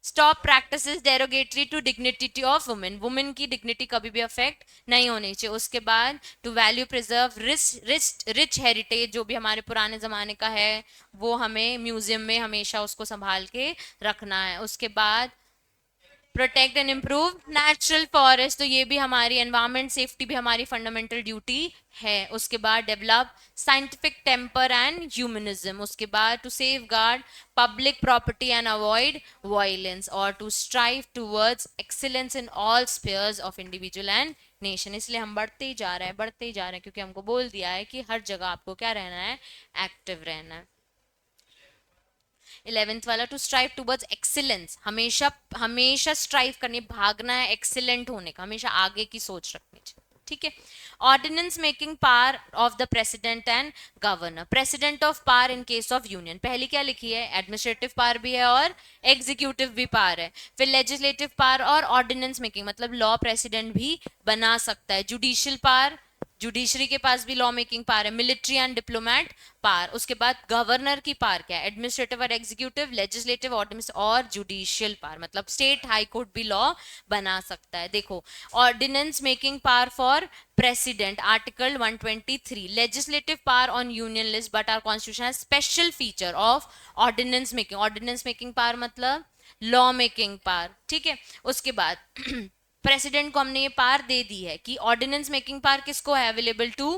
A: stop practices derogatory to dignity of women, women की डिग्निटी कभी भी अफेक्ट नहीं होनी चाहिए। उसके बाद to value preserve rich heritage, जो भी हमारे पुराने जमाने का है वो हमें म्यूजियम में हमेशा उसको संभाल के रखना है। उसके बाद protect and improve natural forest, तो ये भी हमारी एनवायरमेंट सेफ्टी भी हमारी फंडामेंटल ड्यूटी है। उसके बाद develop scientific temper and humanism. उसके बाद to safeguard public property and avoid violence, और to strive towards excellence in all spheres of individual and nation. इसलिए हम बढ़ते ही जा रहे हैं, बढ़ते ही जा रहे हैं, क्योंकि हमको बोल दिया है कि हर जगह आपको क्या रहना है, एक्टिव रहना है। 11th वाला टू स्ट्राइव टूवर्ड्स एक्सीलेंस, हमेशा हमेशा स्ट्राइव करनी, भागना है एक्सीलेंट होने का, हमेशा आगे की सोच रखनी चाहिए, ठीक है। Ordinance making power of the president and governor, president of power in case of union, पहली क्या लिखी है, एडमिनिस्ट्रेटिव पावर भी है और एग्जीक्यूटिव भी पावर है। फिर लेजिस्लेटिव पावर और ऑर्डिनेंस मेकिंग, मतलब लॉ प्रेसिडेंट भी बना सकता है। जुडिशियल पावर, जुडिशरी के पास भी लॉ मेकिंग पावर है। Military and diplomat power. उसके बाद गवर्नर की पावर क्या है, एडमिनिस्ट्रेटिव और एग्जीक्यूटिव, लेजिस्लेटिव और जुडिशियल पावर, मतलब स्टेट हाई कोर्ट भी लॉ बना सकता है। देखो ordinance making power for president, article 123, legislative power on union list but our constitution has special feature of ordinance making, ordinance making power मतलब law making power, ठीक है। उसके बाद प्रेसिडेंट को हमने ये पावर दे दी है कि ऑर्डिनेंस मेकिंग पावर किसको है available to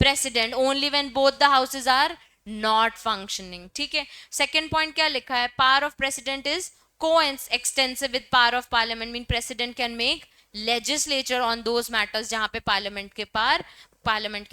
A: president only when both the houses are not functioning. ठीक है. सेकेंड पॉइंट क्या लिखा है, power of president is co extensive with power of parliament. Mean president can make legislature on those matters जहां पे parliament के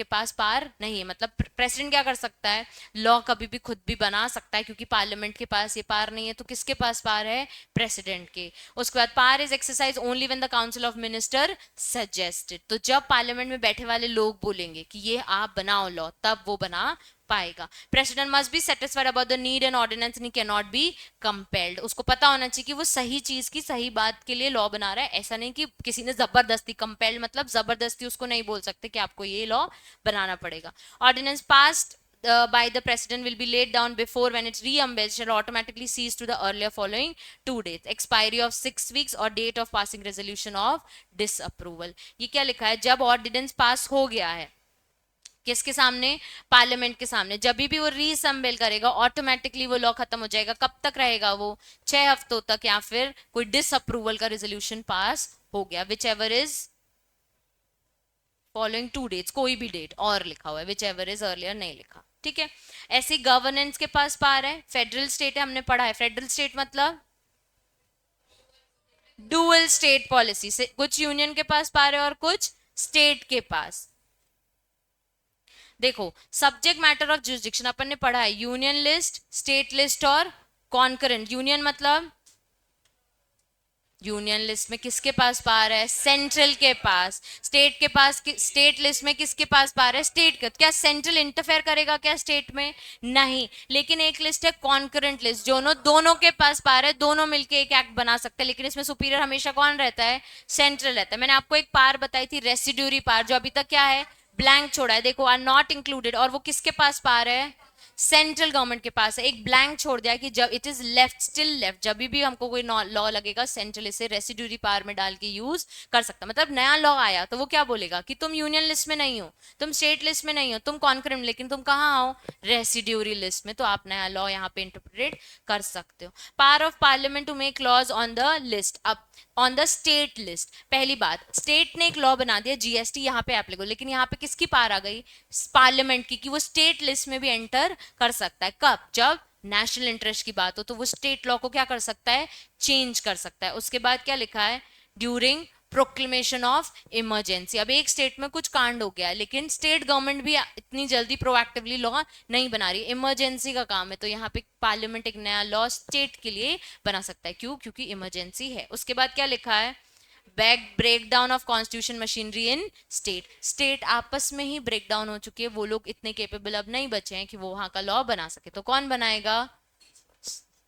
A: पास पार नहीं है. मतलब प्रेसिडेंट क्या कर सकता है, लॉ कभी भी खुद भी बना सकता है, क्योंकि पार्लियामेंट के पास ये पार नहीं है. तो किसके पास पार है, प्रेसिडेंट के. उसके बाद power is exercise only when the council of minister suggested. तो जब पार्लियामेंट में बैठे वाले लोग बोलेंगे कि ये आप बनाओ लॉ, तब वो बना पाएगा. President must be satisfied about the need and ordinance and he can not be compelled. उसको पता होना चाहिए कि वो सही चीज की सही बात के लिए लॉ बना रहा है. ऐसा नहीं कि किसी ने जबरदस्ती, कंपेल्ड मतलब जबरदस्ती उसको नहीं बोल सकते कि आपको ये लॉ बनाना पड़ेगा. Ordinance passed by the president will be laid down before when it's re-embellished shall automatically cease to the earlier following 2 days. Expiry of 6 weeks or date of passing resolution of disapproval. ये क्या लिखा है, जब ordinance पास हो गया है किसके सामने, पार्लियामेंट के सामने, जब भी वो रीअसेंबल करेगा ऑटोमेटिकली वो लॉ खत्म हो जाएगा. कब तक रहेगा वो, 6 हफ्तों तक, या फिर कोई डिसअप्रूवल का रेजोल्यूशन पास हो गया. Whichever is following 2 dates, कोई भी डेट और लिखा हुआ है, विच एवर इज अर्लियर नहीं लिखा. ठीक है. ऐसी गवर्नेंस के पास पार है. फेडरल स्टेट है, हमने पढ़ा है. फेडरल स्टेट मतलब डुअल स्टेट पॉलिसी से, कुछ यूनियन के पास पार है और कुछ स्टेट के पास. देखो सब्जेक्ट मैटर ऑफ जुरिस्डिक्शन अपन ने पढ़ा है, यूनियन लिस्ट, स्टेट लिस्ट और कॉन्करेंट. यूनियन मतलब यूनियन लिस्ट में किसके पास पावर है, सेंट्रल के पास. स्टेट के पास, स्टेट लिस्ट में किसके पास पावर है, स्टेट का. क्या सेंट्रल इंटरफेयर करेगा क्या स्टेट में, नहीं. लेकिन एक लिस्ट है कॉन्करेंट लिस्ट, दोनों के पास पावर है, दोनों मिलके एक एक्ट बना सकते हैं. लेकिन इसमें सुपीरियर हमेशा कौन रहता है, सेंट्रल रहता है. मैंने आपको एक पावर बताई थी रेसिड्यूरी पावर, जो अभी तक क्या है, ब्लैंक छोड़ा है. देखो आर नॉट इंक्लूडेड, और वो किसके पास पावर है, सेंट्रल गवर्नमेंट के पास है. एक ब्लैंक छोड़ दिया कि जब it is left, still left, जब भी हमको कोई लॉ लगेगा सेंट्रल इसे रेसिड्यूरी पावर में डाल के यूज कर सकता. मतलब नया लॉ आया तो वो क्या बोलेगा कि तुम यूनियन लिस्ट में नहीं हो, तुम स्टेट लिस्ट में नहीं हो, तुम कॉन्करेंट, लेकिन तुम कहाँ हो, रेसिड्यूरी लिस्ट में. तो आप नया लॉ यहाँ पे इंटरप्रेट कर सकते हो. Power of parliament to make laws on the list. अब ऑन द स्टेट लिस्ट, पहली बात, स्टेट ने एक लॉ बना दिया जीएसटी यहाँ पे एप्लीकेबल, लेकिन यहाँ पे किसकी पावर आ गई, पार्लियामेंट की, कि वो स्टेट लिस्ट में भी एंटर कर सकता है. कब, जब नेशनल इंटरेस्ट की बात हो तो वो स्टेट लॉ को क्या कर सकता है, चेंज कर सकता है. उसके बाद क्या लिखा है, ड्यूरिंग प्रोक्लेमेशन ऑफ इमरजेंसी. अब एक स्टेट में कुछ कांड हो गया है, लेकिन स्टेट गवर्नमेंट भी इतनी जल्दी प्रोएक्टिवली लॉ नहीं बना रही, इमरजेंसी का काम है. तो यहाँ पे पार्लियामेंट एक नया लॉ स्टेट के लिए बना सकता है. क्यों, क्योंकि इमरजेंसी है. उसके बाद क्या लिखा है, break down of constitution machinery in state. State आपस में ही ब्रेक डाउन हो चुकी है, वो लोग इतने केपेबल अब नहीं बचे हैं कि वो वहां का लॉ बना सके. तो कौन बनाएगा,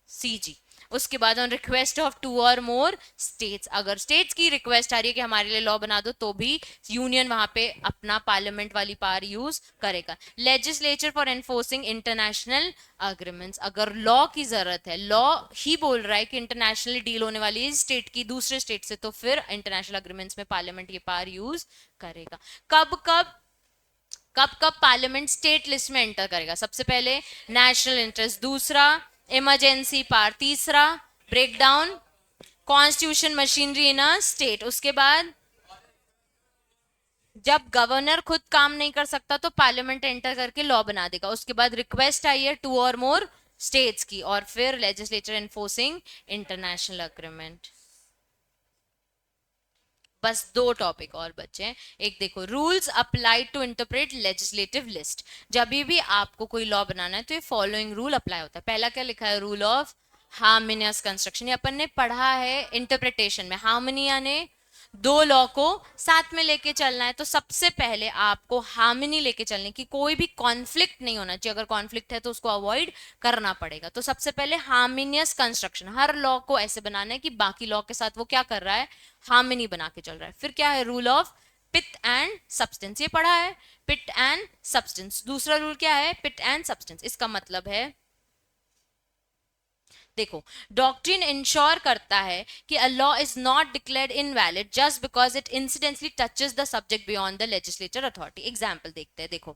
A: सीजी. उसके बाद ऑन रिक्वेस्ट ऑफ 2 और मोर स्टेट्स, अगर स्टेट्स की रिक्वेस्ट आ रही है कि हमारे लिए लॉ बना दो, तो भी यूनियन वहां पे अपना पार्लियामेंट वाली पावर यूज करेगा. Legislature for enforcing international agreements, अगर लॉ की जरूरत है, लॉ ही बोल रहा है कि इंटरनेशनली डील होने वाली है स्टेट की दूसरे स्टेट से, तो फिर इंटरनेशनल अग्रीमेंट्स में पार्लियामेंट ये पावर यूज करेगा. कब कब पार्लियामेंट स्टेट लिस्ट में एंटर करेगा, सबसे पहले नेशनल इंटरेस्ट, दूसरा इमरजेंसी पावर, तीसरा break down constitution machinery in a state. उसके बाद जब गवर्नर खुद काम नहीं कर सकता तो पार्लियामेंट एंटर करके लॉ बना देगा. उसके बाद रिक्वेस्ट आई है 2 और मोर स्टेट्स की, और फिर लेजिस्लेचर एनफोर्सिंग इंटरनेशनल अग्रीमेंट. बस 2 टॉपिक और बचे हैं. एक देखो, rules apply to interpret legislative list. जब भी आपको कोई लॉ बनाना है तो ये फॉलोइंग रूल अप्लाई होता है. पहला क्या लिखा है, रूल ऑफ हार्मोनियस कंस्ट्रक्शन. ये अपन ने पढ़ा है इंटरप्रिटेशन में. हार्मनी यानी 2 लॉ को साथ में लेके चलना है. तो सबसे पहले आपको हार्मनी लेके चलने की, कोई भी कॉन्फ्लिक्ट नहीं होना चाहिए. अगर कॉन्फ्लिक्ट है तो उसको अवॉइड करना पड़ेगा. तो सबसे पहले हार्मोनियस कंस्ट्रक्शन, हर लॉ को ऐसे बनाना है कि बाकी लॉ के साथ वो क्या कर रहा है, हार्मनी बना के चल रहा है. फिर क्या है, rule of pith and substance. ये पढ़ा है, पिट एंड सब्सटेंस. दूसरा रूल क्या है, पिट एंड सब्सटेंस. इसका मतलब है, देखो, डॉक्ट्रिन इंश्योर करता है कि a law is not declared invalid just because it incidentally touches the subject beyond the legislature authority. Example देखते हैं. देखो,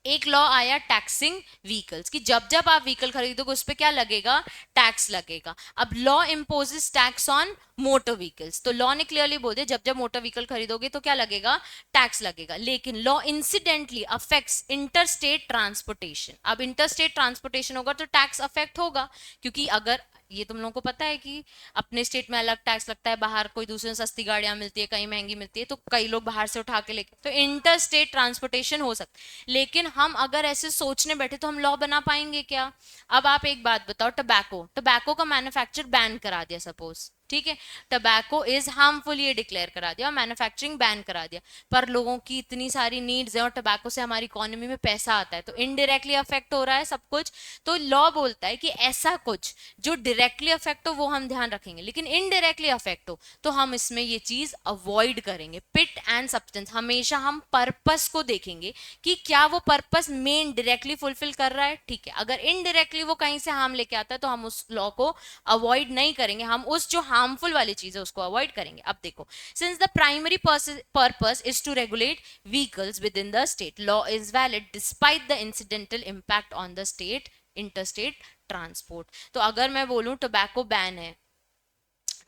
A: एक लॉ आया टैक्सिंग व्हीकल्स कि जब जब आप व्हीकल खरीदोगे उस पर क्या लगेगा, टैक्स लगेगा। अब law imposes tax on motor vehicles, तो लॉ ने क्लियरली बोल दिया जब जब मोटर व्हीकल खरीदोगे तो क्या लगेगा, टैक्स लगेगा। लेकिन law incidentally affects interstate transportation, अब इंटरस्टेट ट्रांसपोर्टेशन होगा तो टैक्स अफेक्ट होगा, क्योंकि अगर ये तुम लोगों को पता है कि अपने स्टेट में अलग टैक्स लगता है, बाहर कोई दूसरे सस्ती गाड़ियां मिलती है, कहीं महंगी मिलती है, तो कई लोग बाहर से उठा के लेके, तो इंटर स्टेट ट्रांसपोर्टेशन हो सकता है। लेकिन हम अगर ऐसे सोचने बैठे तो हम लॉ बना पाएंगे क्या? अब आप एक बात बताओ, टबैको टबैको का मैन्युफैक्चर बैन करा दिया सपोज, ठीक है, टबैको इज हार्मफुल ये डिक्लेयर करा दिया, मैन्युफैक्चरिंग बैन करा दिया, पर लोगों की इतनी सारी नीड्स है और टबैको से हमारी इकोनॉमी में पैसा आता है, तो इनडायरेक्टली अफेक्ट हो रहा है सब कुछ। तो लॉ बोलता है कि ऐसा कुछ जो डायरेक्टली अफेक्ट हो वो हम ध्यान रखेंगे, लेकिन इनडायरेक्टली अफेक्ट हो तो हम इसमें ये चीज अवॉइड करेंगे। पिट एंड सब्सटेंस, हमेशा हम पर्पस को देखेंगे कि क्या वो पर्पस मेन डायरेक्टली फुलफिल कर रहा है, ठीक है। अगर इनडायरेक्टली वो कहीं से हार्म लेके आता है तो हम उस लॉ को अवॉइड नहीं करेंगे, हम उस जो हार्मफुल वाली चीज है उसको अवॉइड करेंगे। अब देखो, since the primary purpose is to regulate vehicles with in the state, law is valid despite the incidental impact on the state interstate transport. तो अगर मैं बोलूं टोबैको बैन है,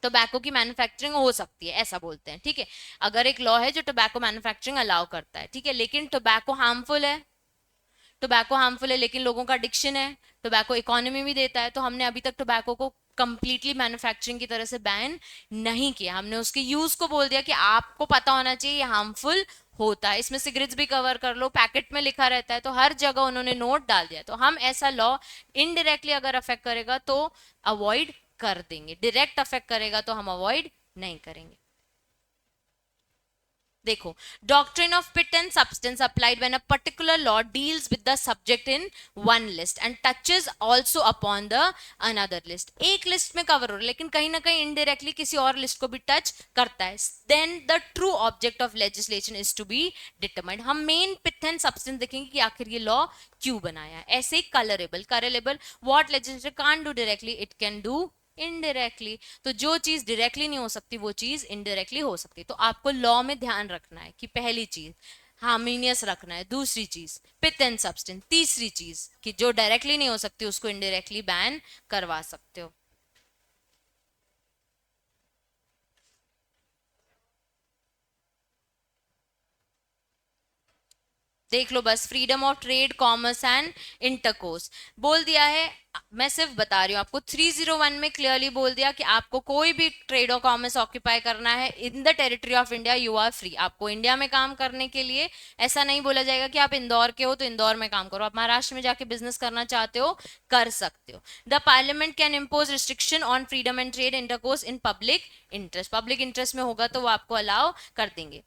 A: टोबैको की मैन्युफैक्चरिंग हो सकती है ऐसा बोलते हैं, ठीक है। अगर एक लॉ है जो टोबैको मैन्युफैक्चरिंग अलाउ करता है, ठीक है, लेकिन टोबैको हार्मफुल है, टोबैको हार्मफुल है लेकिन लोगों का एडिक्शन है, टोबैको इकोनॉमी भी देता है, तो हमने अभी तक टोबैको को कंप्लीटली मैन्युफैक्चरिंग की तरह से बैन नहीं किया, हमने उसके यूज को बोल दिया कि आपको पता होना चाहिए ये हार्मफुल होता है। इसमें सिगरेट्स भी कवर कर लो, पैकेट में लिखा रहता है, तो हर जगह उन्होंने नोट डाल दिया, तो हम ऐसा लॉ इनडायरेक्टली अगर अफेक्ट करेगा तो अवॉइड कर देंगे, डायरेक्ट अफेक्ट करेगा तो हम अवॉइड नहीं करेंगे। देखो, doctrine of pith and substance applied when a particular law deals with the subject in one list and touches also upon the another list, एक लिस्ट में कवर हो रहा है लेकिन कहीं ना कहीं इनडायरेक्टली किसी और लिस्ट को भी टच करता है, then the true object of legislation is to be determined. हम मेन पिट एंड सब्सटेंस देखेंगे कि आखिर ये लॉ क्यों बनाया है। ऐसे ही colourable what legislature can't do directly it can do indirectly, तो जो चीज डायरेक्टली नहीं हो सकती वो चीज इनडायरेक्टली हो सकती है। तो आपको लॉ में ध्यान रखना है कि पहली चीज हार्मोनियस रखना है, दूसरी चीज पिथ एंड सब्सटेंस, तीसरी चीज कि जो डायरेक्टली नहीं हो सकती उसको इनडायरेक्टली बैन करवा सकते हो। देख लो बस, freedom of trade, commerce and intercourse बोल दिया है। मैं सिर्फ बता रही हूँ आपको, 301 में क्लियरली बोल दिया कि आपको कोई भी ट्रेड और कॉमर्स ऑक्यूपाई करना है in the territory of India you are free. आपको इंडिया में काम करने के लिए ऐसा नहीं बोला जाएगा कि आप इंदौर के हो तो इंदौर में काम करो, आप महाराष्ट्र में जाके बिजनेस करना चाहते हो कर सकते हो। The parliament can impose restriction on freedom and trade intercourse in public interest, public interest में होगा तो वो आपको अलाउ कर देंगे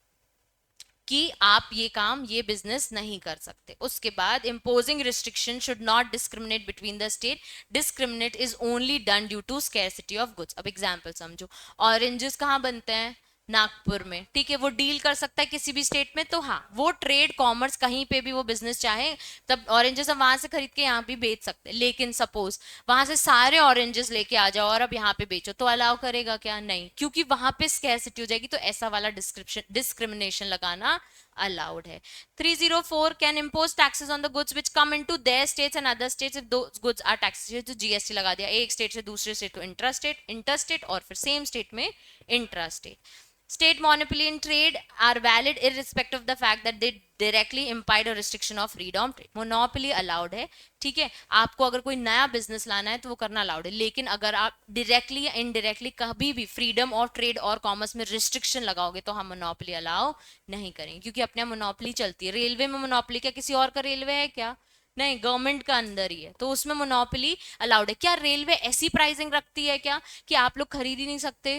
A: कि आप ये काम ये बिजनेस नहीं कर सकते। उसके बाद imposing restriction should not discriminate between the state, discriminate is only done due to scarcity of goods. अब एग्जांपल समझो, ऑरेंजेस कहाँ बनते हैं, नागपुर में, ठीक है, वो डील कर सकता है किसी भी स्टेट में, तो हाँ वो ट्रेड कॉमर्स कहीं पे भी वो बिजनेस चाहे तब ऑरेंजेस हम वहां से खरीद के यहाँ भी बेच सकते हैं। लेकिन सपोज वहां से सारे ऑरेंजेस लेके आ जाओ और अब यहाँ पे बेचो तो अलाउ करेगा क्या, नहीं, क्योंकि वहां पे स्कैरसिटी हो जाएगी, तो ऐसा वाला डिस्क्रिप्शन डिस्क्रिमिनेशन लगाना allowed है। 304 can impose taxes on the goods which come into their states and other states if those goods are taxed, तो जीएसटी लगा दिया, एक स्टेट से दूसरे स्टेट को इंट्रास्टेट, इंटरस्टेट और फिर सेम स्टेट में intrastate. State monopoly in trade are valid irrespective of the fact that they directly impede a restriction of freedom of trade. Monopoly allowed है, ठीक है, आपको अगर कोई नया बिजनेस लाना है तो वो करना अलाउड है, लेकिन अगर आप डायरेक्टली या इनडायरेक्टली कभी भी फ्रीडम ऑफ ट्रेड और कॉमर्स में रिस्ट्रिक्शन लगाओगे तो हम मोनोपोली अलाउ नहीं करेंगे, क्योंकि अपने मोनोपोली चलती है। रेलवे में मोनोपोली क्या किसी और का रेलवे है क्या, नहीं, गवर्नमेंट का अंदर ही है, तो उसमें मोनोपोली अलाउड है। क्या रेलवे ऐसी प्राइसिंग रखती है क्या कि आप लोग खरीद ही नहीं सकते?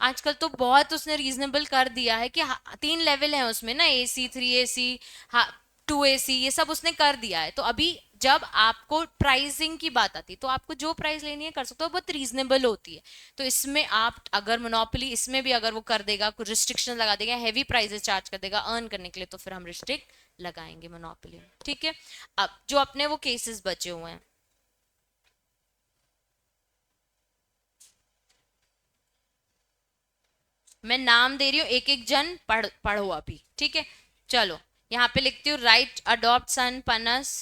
A: आजकल तो बहुत उसने रीजनेबल कर दिया है कि 3 लेवल है उसमें ना, एसी, 3 AC, हाँ 2 AC, ये सब उसने कर दिया है। तो अभी जब आपको प्राइसिंग की बात आती है तो आपको जो प्राइस लेनी है कर सकते हो, बहुत रीजनेबल होती है। तो इसमें आप अगर मोनोपोली इसमें भी अगर वो कर देगा, कुछ रिस्ट्रिक्शन लगा देगा, हैवी प्राइसेस चार्ज कर देगा अर्न करने के लिए, तो फिर हम रिस्ट्रिक्ट लगाएंगे मोनोपोली, ठीक है। अब जो अपने वो केसेस बचे हुए हैं, मैं नाम दे रही हूँ, एक एक जन पढ़ो अभी, ठीक है। चलो, यहाँ पे लिखती हूँ राइट अडॉप्ट सन पनस,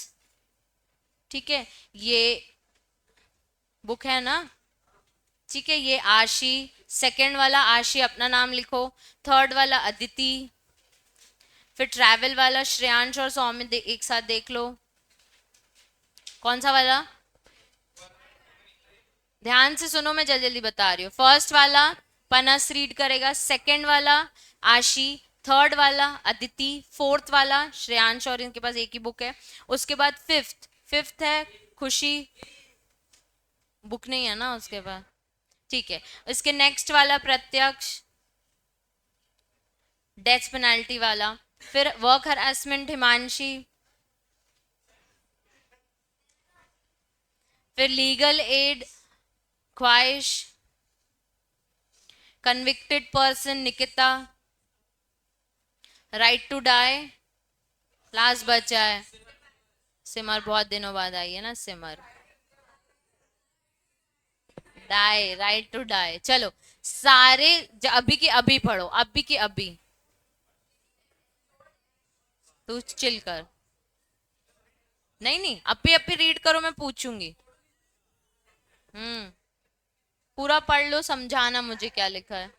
A: ठीक है, ये बुक है ना, ठीक है, ये आशी, सेकंड वाला आशी अपना नाम लिखो, थर्ड वाला अदिति, फिर ट्रैवल वाला श्रेयांश और सौम्य एक साथ देख लो। कौन सा वाला? ध्यान से सुनो, मैं जल्दी जल्दी बता रही हूँ। फर्स्ट वाला पनस रीड करेगा, सेकंड वाला आशी, थर्ड वाला अदिति, फोर्थ वाला श्रेयांश और इनके पास एक ही बुक है। उसके बाद फिफ्थ, फिफ्थ है खुशी, बुक नहीं है ना उसके पास, ठीक है। इसके नेक्स्ट वाला प्रत्यक्ष, डेथ पेनल्टी वाला, फिर वर्क हरासमेंट हिमांशी, फिर legal aid Khwahish, convicted person Nikita, right to die last बचा है सिमर, बहुत दिनों बाद आई है ना Simar, die, right to die. चलो सारे अभी की अभी पढ़ो, अभी की अभी, तू चिल कर, नहीं नहीं अभी अभी रीड करो, मैं पूछूंगी। हम्म, पूरा पढ़ लो, समझाना मुझे क्या लिखा है।